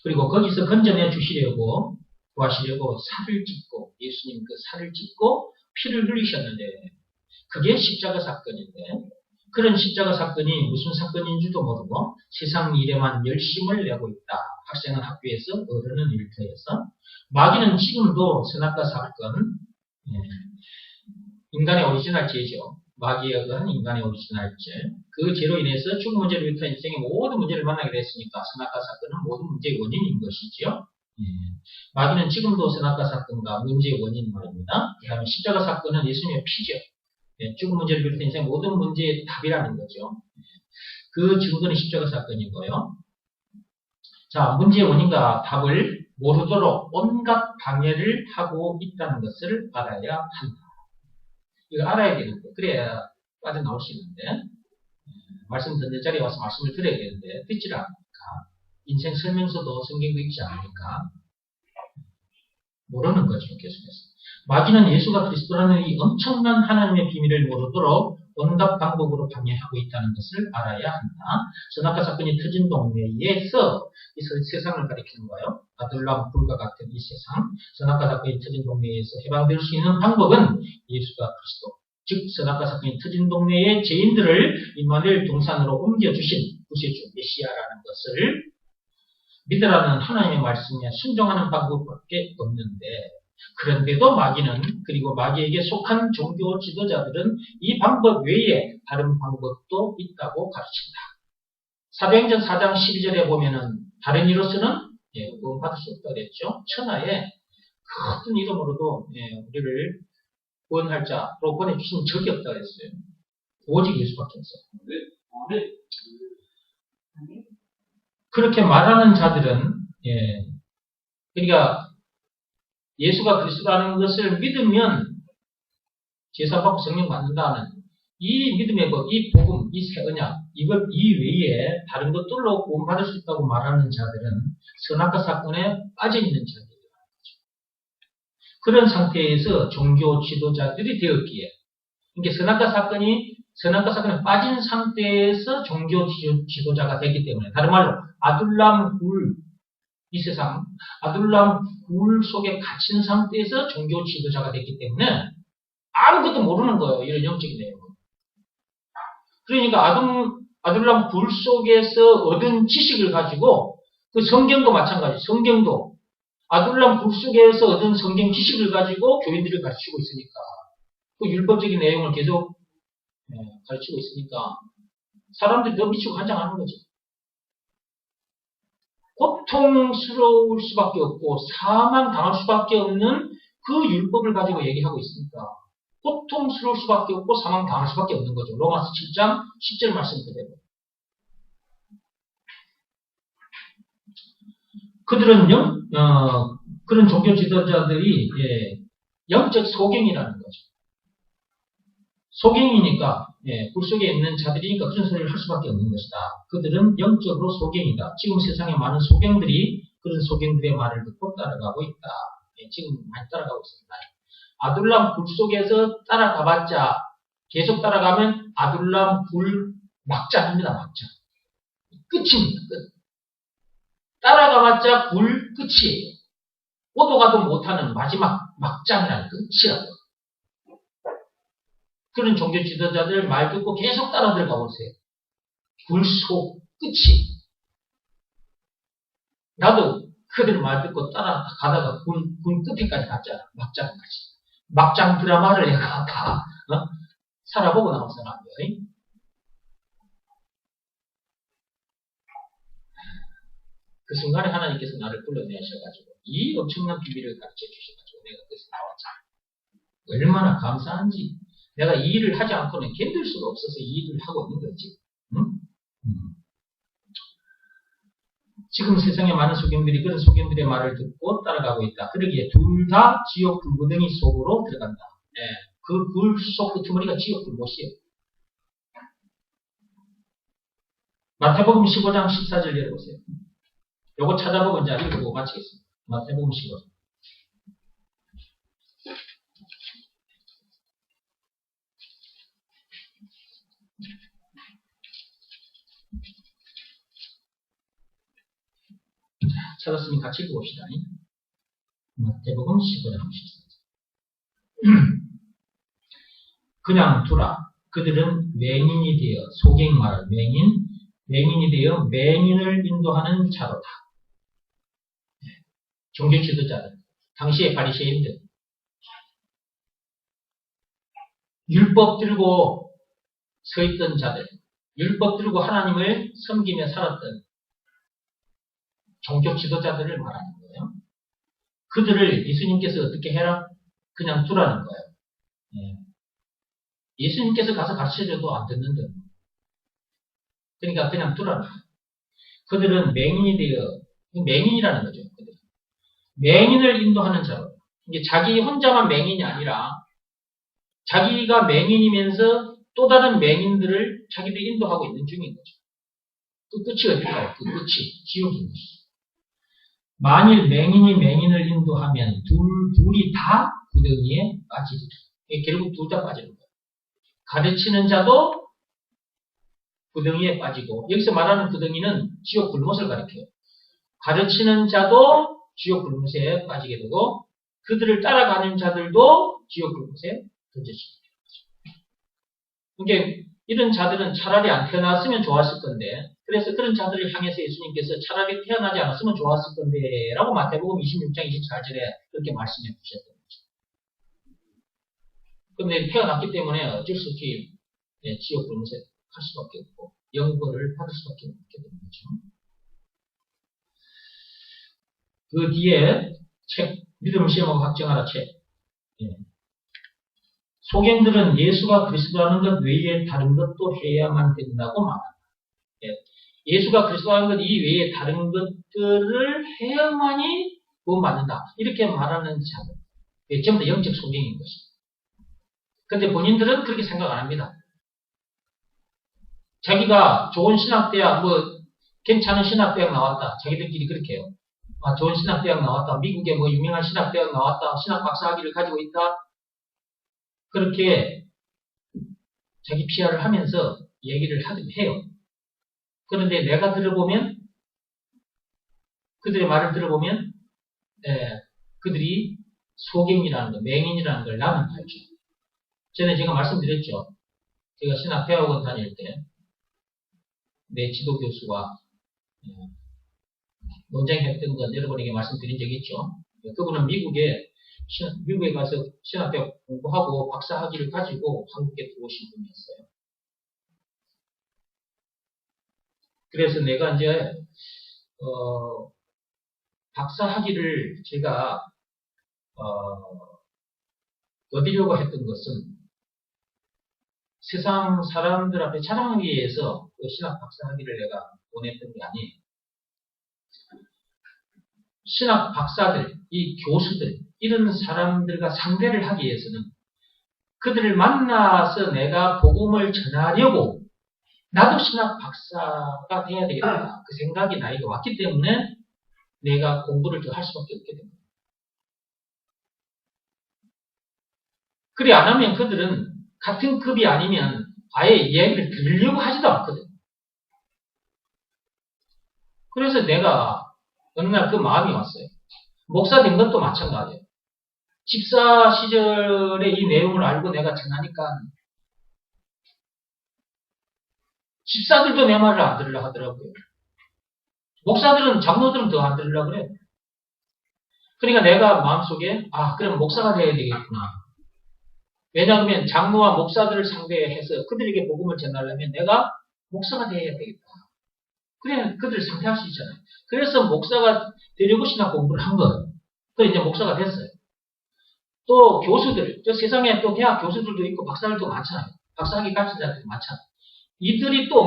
그리고 거기서 건져내 주시려고 구하시려고 살을 찢고 예수님 그 살을 찢고 피를 흘리셨는데 그게 십자가 사건인데 그런 십자가 사건이 무슨 사건인지도 모르고 세상 일에만 열심을 내고 있다. 학생은 학교에서, 어른은 일터에서. 마귀는 지금도 선악과 사건, 인간의 오리지널 죄죠. 마귀에 의한 인간의 오리지널 죄. 그 죄로 인해서 죽은 문제를 비롯한 인생의 모든 문제를 만나게 됐으니까 선악과 사건은 모든 문제의 원인인 것이죠. 마귀는 지금도 선악과 사건과 문제의 원인인 말입니다. 그 다음에 십자가 사건은 예수님의 피죠. 죽은 문제를 비롯한 인생 모든 문제의 답이라는 거죠. 그 증거는 십자가 사건이고요. 자, 문제의 원인과 답을 모르도록 온갖 방해를 하고 있다는 것을 알아야 한다. 이거 알아야 되는데, 그래야 빠져나올 수 있는데, 말씀 듣는 자리에 와서 말씀을 드려야 되는데, 듣질 않으니까, 인생 설명서도 성경도 읽지 않으니까, 모르는 거죠, 계속해서. 마귀는 예수가 그리스도라는 이 엄청난 하나님의 비밀을 모르도록 온갖 방법으로 방해하고 있다는 것을 알아야 한다. 선악과 사건이 터진 동네에서 이 세상을 가리키는 거예요. 아둘람 굴과 같은 이 세상, 선악과 사건이 터진 동네에서 해방될 수 있는 방법은 예수가 그리스도, 즉 선악과 사건이 터진 동네의 죄인들을 임마누엘 동산으로 옮겨주신 구세주 메시아라는 것을 믿으라는 하나님의 말씀에 순종하는 방법밖에 없는데 그런데도 마귀는 그리고 마귀에게 속한 종교 지도자들은 이 방법 외에 다른 방법도 있다고 가르친다. 사도행전 4장 12절에 보면은 다른 이로서는 구원받을 수 없다 그랬죠. 천하에 큰 이름으로도 우리를 구원할 자로 보내주신 적이 없다 그랬어요. 오직 예수밖에 없어요. 그렇게 말하는 자들은 그러니까 예수가 그리스도라는 것을 믿으면 제사받고 성령 받는다는 이 믿음의 법, 이 복음, 이 새 언약, 이것 이외에 다른 것들로 구원받을 수 있다고 말하는 자들은 선악과 사건에 빠져있는 자들이라는 거죠. 그런 상태에서 종교 지도자들이 되었기에 이게 선악과 사건에 빠진 상태에서 종교 지도자가 되기 때문에 다른 말로 아둘람 굴, 이 세상 아둘람 굴 속에 갇힌 상태에서 종교 지도자가 됐기 때문에 아무것도 모르는 거예요. 이런 영적인 내용은. 그러니까 아둘람 굴 속에서 얻은 지식을 가지고 그 성경도 마찬가지. 성경도 아둘람 굴 속에서 얻은 성경 지식을 가지고 교인들을 가르치고 있으니까 그 율법적인 내용을 계속 가르치고 있으니까 사람들이 더 미치고 환장하는 거죠. 고통스러울 수밖에 없고 사망 당할 수밖에 없는 그 율법을 가지고 얘기하고 있으니까 고통스러울 수밖에 없고 사망 당할 수밖에 없는 거죠. 로마서 7장 10절 말씀 그대로. 그들은 그런 종교 지도자들이 영적 소경이라는 거죠. 소경이니까 굴 속에 있는 자들이니까 그런 소리를 할 수밖에 없는 것이다. 그들은 영적으로 소경이다. 지금 세상에 많은 소경들이 그런 소경들의 말을 듣고 따라가고 있다. 지금 많이 따라가고 있습니다. 아둘람 굴 속에서 따라가봤자 계속 따라가면 아둘람 굴 막장입니다. 막장. 끝입니다. 끝. 따라가봤자 굴 끝이에요. 오도 가도 못하는 마지막 막장이라는 끝이라고. 그런 종교 지도자들 말 듣고 계속 따라 들어가 보세요. 굴 속 끝이. 나도 그들 말 듣고 따라가다가 굴 끝에까지 갔잖아. 막장까지. 막장 드라마를 내가 다 살아보고 나온 사람이에요. 그 순간에 하나님께서 나를 불러내셔가지고 이 엄청난 비밀을 가르쳐 주셔가지고 내가 그것을 나왔잖아. 얼마나 감사한지. 내가 이 일을 하지 않고는 견딜 수가 없어서 이 일을 하고 있는 거지. 응? 지금 세상에 많은 소경들이 그런 소경들의 말을 듣고 따라가고 있다. 그러기에 둘 다 지옥 불구덩이 속으로 들어간다. 그 굴 속 끄트머리가 지옥 불못이에요. 마태복음 15장 14절 열어보세요. 요거 찾아보고 이제 읽어보고 마치겠습니다. 마태복음 15장. 찾았으니 같이 읽어봅시다. 마태복음 15장 14절. 그냥 두라. 그들은 맹인이 되어 소경 말할 맹인이 되어 맹인을 인도하는 자로다. 종교 지도자들, 당시의 바리새인들, 율법 들고 서 있던 자들, 율법 들고 하나님을 섬기며 살았던 종교 지도자들을 말하는 거예요. 그들을 예수님께서 어떻게 해라? 그냥 두라는 거예요. 예수님께서 가서 가르쳐줘도 안 듣는데. 그러니까 그냥 두라는 거예요. 그들은 맹인이 되어, 맹인이라는 거죠. 그들은. 맹인을 인도하는 자로. 이게 자기 혼자만 맹인이 아니라 자기가 맹인이면서 또 다른 맹인들을 자기들이 인도하고 있는 중인 거죠. 그 끝이 어딜까요? 그 끝이 지옥인 것이죠. 만일 맹인이 맹인을 인도하면 둘이 다 구덩이에 빠지리라. 결국 둘 다 빠지는 거예요. 가르치는 자도 구덩이에 빠지고, 여기서 말하는 구덩이는 지옥 불못을 가리켜요. 가르치는 자도 지옥 불못에 빠지게 되고, 그들을 따라가는 자들도 지옥 불못에 던져지게 되는 거죠. 그러니까 이런 자들은 차라리 안 태어났으면 좋았을 건데, 그래서 그런 자들을 향해서 예수님께서 차라리 태어나지 않았으면 좋았을 건데 라고 마태복음 26장 24절에 그렇게 말씀해 주셨던 거죠. 그런데 태어났기 때문에 어쩔 수 없이 지옥 불못에 갈 수밖에 없고 영벌을 받을 수밖에 없게 되는 거죠. 그 뒤에 책, 믿음을 시험하고 확정하라 책. 예. 소경들은 예수가 그리스도라는 것 외에 다른 것도 해야만 된다고 말합니다. 예. 예수가 그리스도라는 것 이외에 다른 것들을 해야만이 구원받는다. 이렇게 말하는 자들. 예, 전부 다 영적 소경인 것입니다. 근데 본인들은 그렇게 생각 안 합니다. 자기가 좋은 신학대학, 괜찮은 신학대학 나왔다. 자기들끼리 그렇게 해요. 아, 좋은 신학대학 나왔다. 미국에 유명한 신학대학 나왔다. 신학 박사학위를 가지고 있다. 그렇게 자기 PR을 하면서 얘기를 해요. 그런데 내가 들어보면, 그들의 말을 들어보면, 그들이 소경이라는 거, 맹인이라는 걸 나는 알죠. 전에 제가 말씀드렸죠. 제가 신학대학원 다닐 때, 내 지도 교수와 논쟁했던 건 여러분에게 말씀드린 적이 있죠. 그분은 미국에 가서 신학대학 공부하고 박사학위를 가지고 한국에 들어오신 분이었어요. 그래서 내가 이제, 박사학위를 제가, 얻으려고 했던 것은 세상 사람들 앞에 자랑하기 위해서 그 신학 박사학위를 내가 원했던 게 아니에요. 신학 박사들, 이 교수들, 이런 사람들과 상대를 하기 위해서는 그들을 만나서 내가 복음을 전하려고 나도 신학 박사가 돼야 되겠다. 그 생각이 나에게 왔기 때문에 내가 공부를 더 할 수밖에 없게 됩니다. 그래 안 하면 그들은 같은 급이 아니면 아예 이야기를 들으려고 하지도 않거든. 그래서 내가 어느 날 그 마음이 왔어요. 목사 된 것도 마찬가지예요. 집사 시절에 이 내용을 알고 내가 전하니까 집사들도 내 말을 안 들으려고 하더라고요. 목사들은, 장로들은 더 안 들으려고 그래요. 그러니까 내가 마음속에 그럼 목사가 돼야 되겠구나. 왜냐하면 장로와 목사들을 상대해서 그들에게 복음을 전하려면 내가 목사가 돼야 되겠다. 그래 그들을 상대할 수 있잖아요. 그래서 목사가 되려고 신학 공부를 한 거예요. 그래서 이제 목사가 됐어요. 또 교수들, 저 세상에 또 대학 교수들도 있고 박사들도 많잖아요. 박사학위 가진 자들이 많잖아요. 이들이 또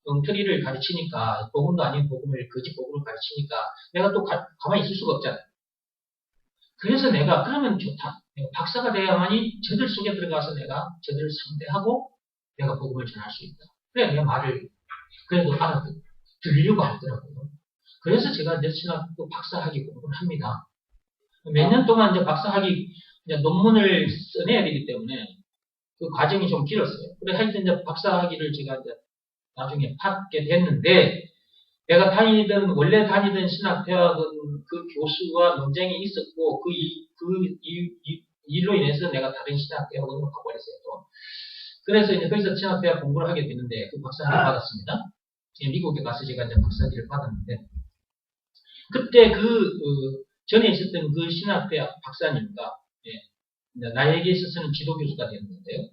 엉터리를 가르치니까, 복음도 아닌 복음을, 거짓 복음을 가르치니까 내가 또 가만히 있을 수가 없잖아요. 그래서 내가 그러면 좋다. 내가 박사가 돼야만이 저들 속에 들어가서 내가 저들을 상대하고 내가 복음을 전할 수 있다. 그래 내 말을 그래도 들으려고 하더라고요. 그래서 제가 이제 신학도 박사학위 공부를 합니다. 몇 년 동안 이제 박사학위 이제 논문을 써내야 되기 때문에 그 과정이 좀 길었어요. 그래 하여튼 이제 박사학위를 제가 이제 나중에 받게 됐는데, 내가 원래 다니던 신학대학은 그 교수와 논쟁이 있었고, 그 일로 인해서 내가 다른 신학대학원으로 가버렸어요, 또. 그래서 이제 거기서 신학대학 공부를 하게 되는데, 그 박사학위를 받았습니다. 미국에 가서 제가 이제 박사학위를 받았는데, 그때 전에 있었던 그 신학대학 박사님과, 나에게 있어서는 지도교수가 되었는데요.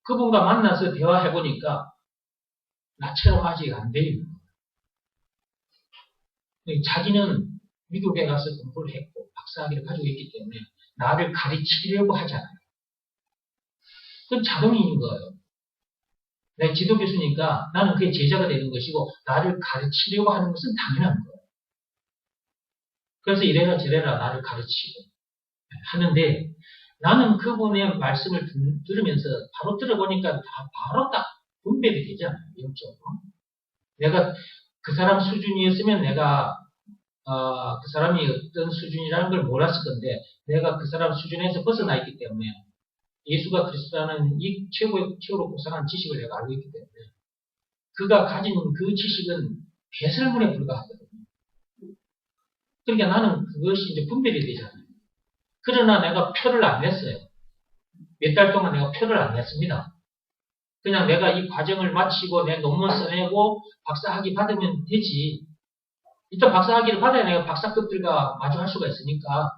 그분과 만나서 대화해보니까, 나처럼 아직 안 돼요. 자기는 미국에 가서 공부를 했고 박사학위를 가지고 있기 때문에 나를 가르치려고 하잖아요. 그건 자동인 거예요. 내 지도 교수니까 나는 그의 제자가 되는 것이고 나를 가르치려고 하는 것은 당연한 거예요. 그래서 이래라 저래라 나를 가르치고 하는데, 나는 그분의 말씀을 들으면서 바로 들어보니까 바로 딱 분별이 되잖아요. 영적으로. 내가 그 사람 수준이었으면 내가 그 사람이 어떤 수준이라는 걸 몰랐을 건데, 내가 그 사람 수준에서 벗어나 있기 때문에 예수가 그리스도라는 이 최고로 고상한 지식을 내가 알고 있기 때문에 그가 가진 그 지식은 배설물에 불과하거든요. 그러니까 나는 그것이 이제 분별이 되잖아요. 그러나 내가 표를 안 냈어요. 몇 달 동안 내가 표를 안 냈습니다. 그냥 내가 이 과정을 마치고 내 논문 써내고 박사학위 받으면 되지. 일단 박사학위를 받아야 내가 박사급들과 마주할 수가 있으니까.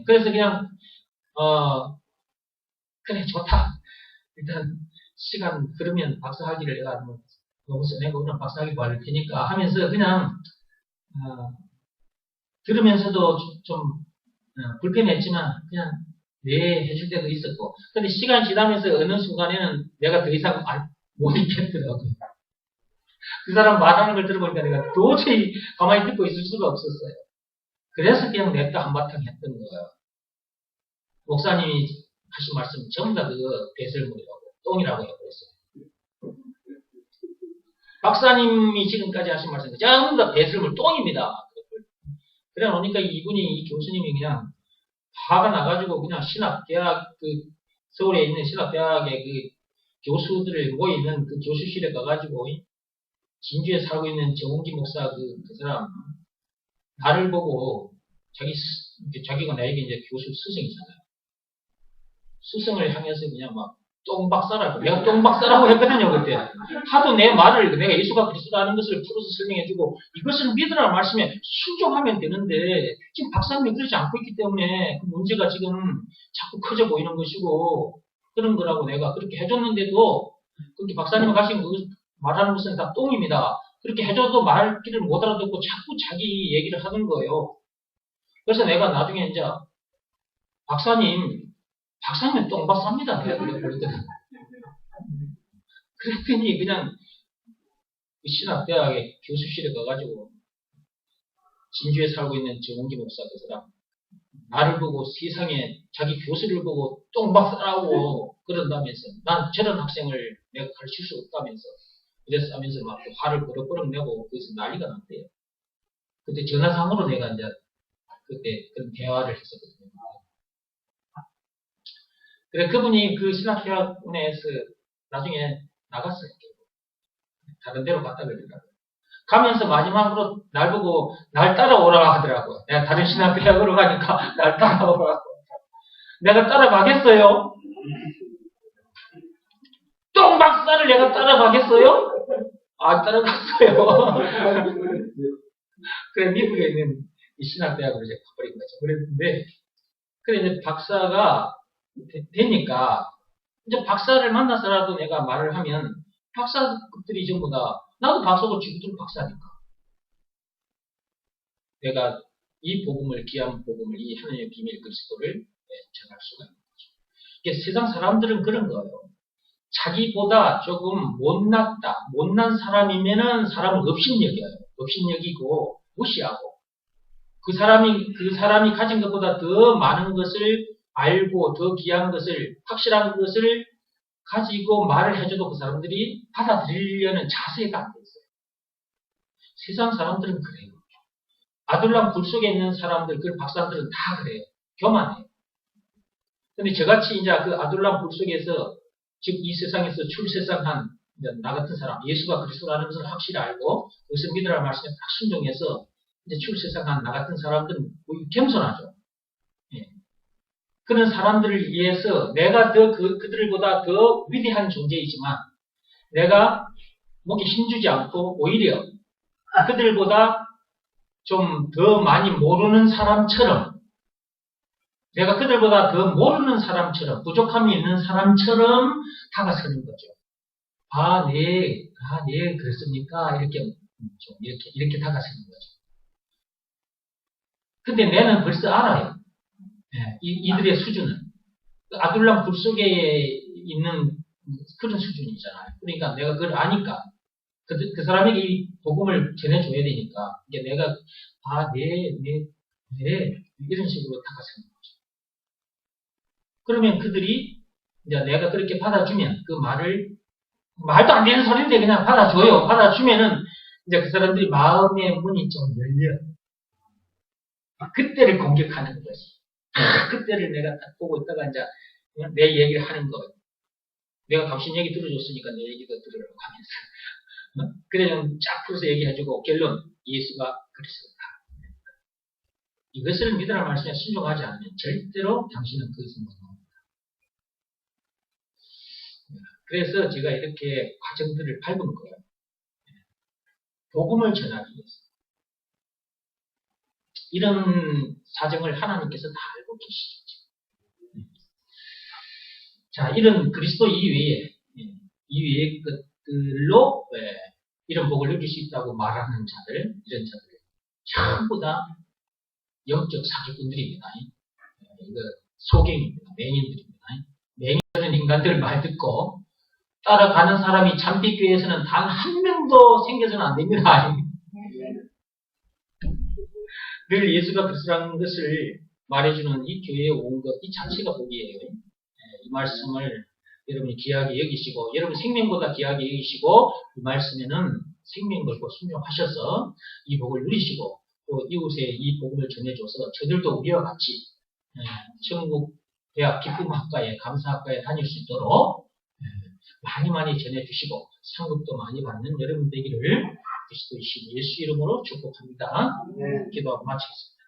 그래서 그냥 그래 좋다. 일단 시간 그러면 박사학위를 내가 논문 써내고 그냥 박사학위 받을 테니까 하면서 그냥 들으면서도 좀 불편했지만 그냥 네 해줄 때도 있었고. 근데 시간이 지나면서 어느 순간에는 내가 더 이상 못 있겠더라고요. 그 사람 말하는 걸 들어보니까 내가 도저히 가만히 듣고 있을 수가 없었어요. 그래서 그냥 냅다 한바탕 했던 거예요. 목사님이 하신 말씀 전부 다 그거 배설물이라고, 똥이라고 해버렸어요. 박사님이 지금까지 하신 말씀 전부 다 배설물, 똥입니다. 그래 놓으니까 이분이, 이 교수님이 그냥 화가 나가지고 그냥 신학대학, 서울에 있는 신학대학의 교수들을 모이는 그 교수실에 가가지고, 진주에 살고 있는 정홍기 목사 그 사람, 나를 보고, 자기가 나에게 이제 교수 스승이잖아요. 스승을 향해서 그냥 막, 똥박사라고. 내가 똥박사라고 했거든요, 그때. 하도 내 말을, 내가 예수가 그리스도라는 것을 풀어서 설명해주고, 이것을 믿으라는 말씀에 순종하면 되는데, 지금 박사님이 그러지 않고 있기 때문에, 그 문제가 지금 자꾸 커져 보이는 것이고, 그런 거라고 내가 그렇게 해줬는데도, 그렇게 박사님이 가신 말하는 것은 다 똥입니다. 그렇게 해줘도 말귀를 못 알아듣고 자꾸 자기 얘기를 하는 거예요. 그래서 내가 나중에 이제, 박사님은 똥박사입니다. 내가 그랬거든. 그랬더니 그냥 신학대학의 교수실에 가가지고 진주에 살고 있는 정홍기 목사 그 사람 나를 보고 세상에 자기 교수를 보고 똥박사라고 그런다면서 난 저런 학생을 내가 가르칠 수 없다면서 그래서 하면서 막 화를 버럭버럭 내고 거기서 난리가 났대요. 그때 전화상으로 내가 이제 그때 그런 대화를 했었거든요. 그래, 그분이 그 신학대학원에서 나중에 나갔어요. 다른 데로 갔다 그러더라고요. 가면서 마지막으로 날 보고 날 따라오라 하더라고요. 내가 다른 신학대학으로 가니까 날 따라오라고. 내가 따라가겠어요? 똥박사를 내가 따라가겠어요? 안 따라갔어요. 그래, 미국에 있는 이 신학대학으로 이제 가버린 거죠. 그랬는데, 그래, 이제 박사가 되니까, 이제 박사를 만나서라도 내가 말을 하면, 박사들이 전부 다, 나도 박사고 지구들 박사니까. 내가 이 복음을, 귀한 복음을, 이 하나님의 비밀 그리스도를 전할 수가 있는 거죠. 이게 세상 사람들은 그런 거예요. 자기보다 조금 못난 사람이면은 사람을 업신여겨요. 업신여기고, 무시하고. 그 사람이 가진 것보다 더 많은 것을 알고, 더 귀한 것을, 확실한 것을 가지고 말을 해줘도 그 사람들이 받아들이려는 자세가 안 돼 있어요. 세상 사람들은 그래요. 아둘람 굴 속에 있는 사람들, 그 박사들은 다 그래요. 교만해요. 근데 저같이 이제 그 아둘람 굴 속에서, 즉 이 세상에서 출세상한 나 같은 사람, 예수가 그리스도라는 것을 확실히 알고, 그것을 믿으라는 말씀에 딱 순종해서 이제 출세상한 나 같은 사람들은 겸손하죠. 예. 그런 사람들을 위해서 내가 그들보다 더 위대한 존재이지만 내가 목에 힘주지 않고 오히려 그들보다 좀 더 많이 모르는 사람처럼 내가 그들보다 더 모르는 사람처럼 부족함이 있는 사람처럼 다가서는 거죠. 네, 그렇습니까? 이렇게 다가서는 거죠. 근데 내는 벌써 알아요. 예, 이들의 수준은. 아둘람 굴 속에 있는 그런 수준이잖아요. 그러니까 내가 그걸 아니까. 그 사람에게 이 복음을 전해줘야 되니까. 이게 내가, 네, 이런 식으로 다가서는 거죠. 그러면 그들이, 이제 내가 그렇게 받아주면, 그 말도 안 되는 소리인데 그냥 받아줘요. 받아주면은, 이제 그 사람들이 마음의 문이 좀 열려요. 그때를 공격하는 거지. 그때를 내가 딱 보고 있다가 이제 내 얘기를 하는 거예요. 내가 당신 얘기 들어줬으니까 내 얘기도 들으라고 하면서. 그래 쫙 풀어서 얘기해주고 결론 예수가 그리스도다. 이것을 믿으라 말씀에 순종하지 않으면 절대로 당신은 그것을 못 나옵니다. 그래서 제가 이렇게 과정들을 밟은 거예요. 복음을 전하기 위해서. 이런 사정을 하나님께서 다 알고 계시겠죠. 자, 이런 그리스도 이외의 것들로 이런 복을 누릴 수 있다고 말하는 자들, 이런 자들 전부 다 영적 사기꾼들입니다. 이거 소경입니다. 맹인들입니다. 맹인들은 인간들 말 듣고 따라가는 사람이 잠빛교회에서는 단 한 명도 생겨서는 안 됩니다. 늘 예수가 그리스도라는 것을 말해주는 이 교회에 온 것, 이 자체가 복이에요. 이 말씀을 여러분이 귀하게 여기시고, 여러분 생명보다 귀하게 여기시고, 이 말씀에는 생명 걸고 순종하셔서 이 복을 누리시고, 또 이웃에 이 복음을 전해줘서 저들도 우리와 같이 천국 대학 기쁨학과에, 감사학과에 다닐 수 있도록 많이 많이 전해주시고 상급도 많이 받는 여러분 되기를 그리스도이신 예수 이름으로 축복합니다. 기도하고 마치겠습니다.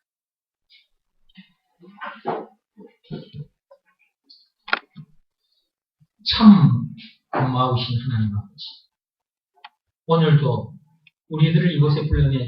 참 고마우신 하나님 아버지, 오늘도 우리들을 이곳에 불러내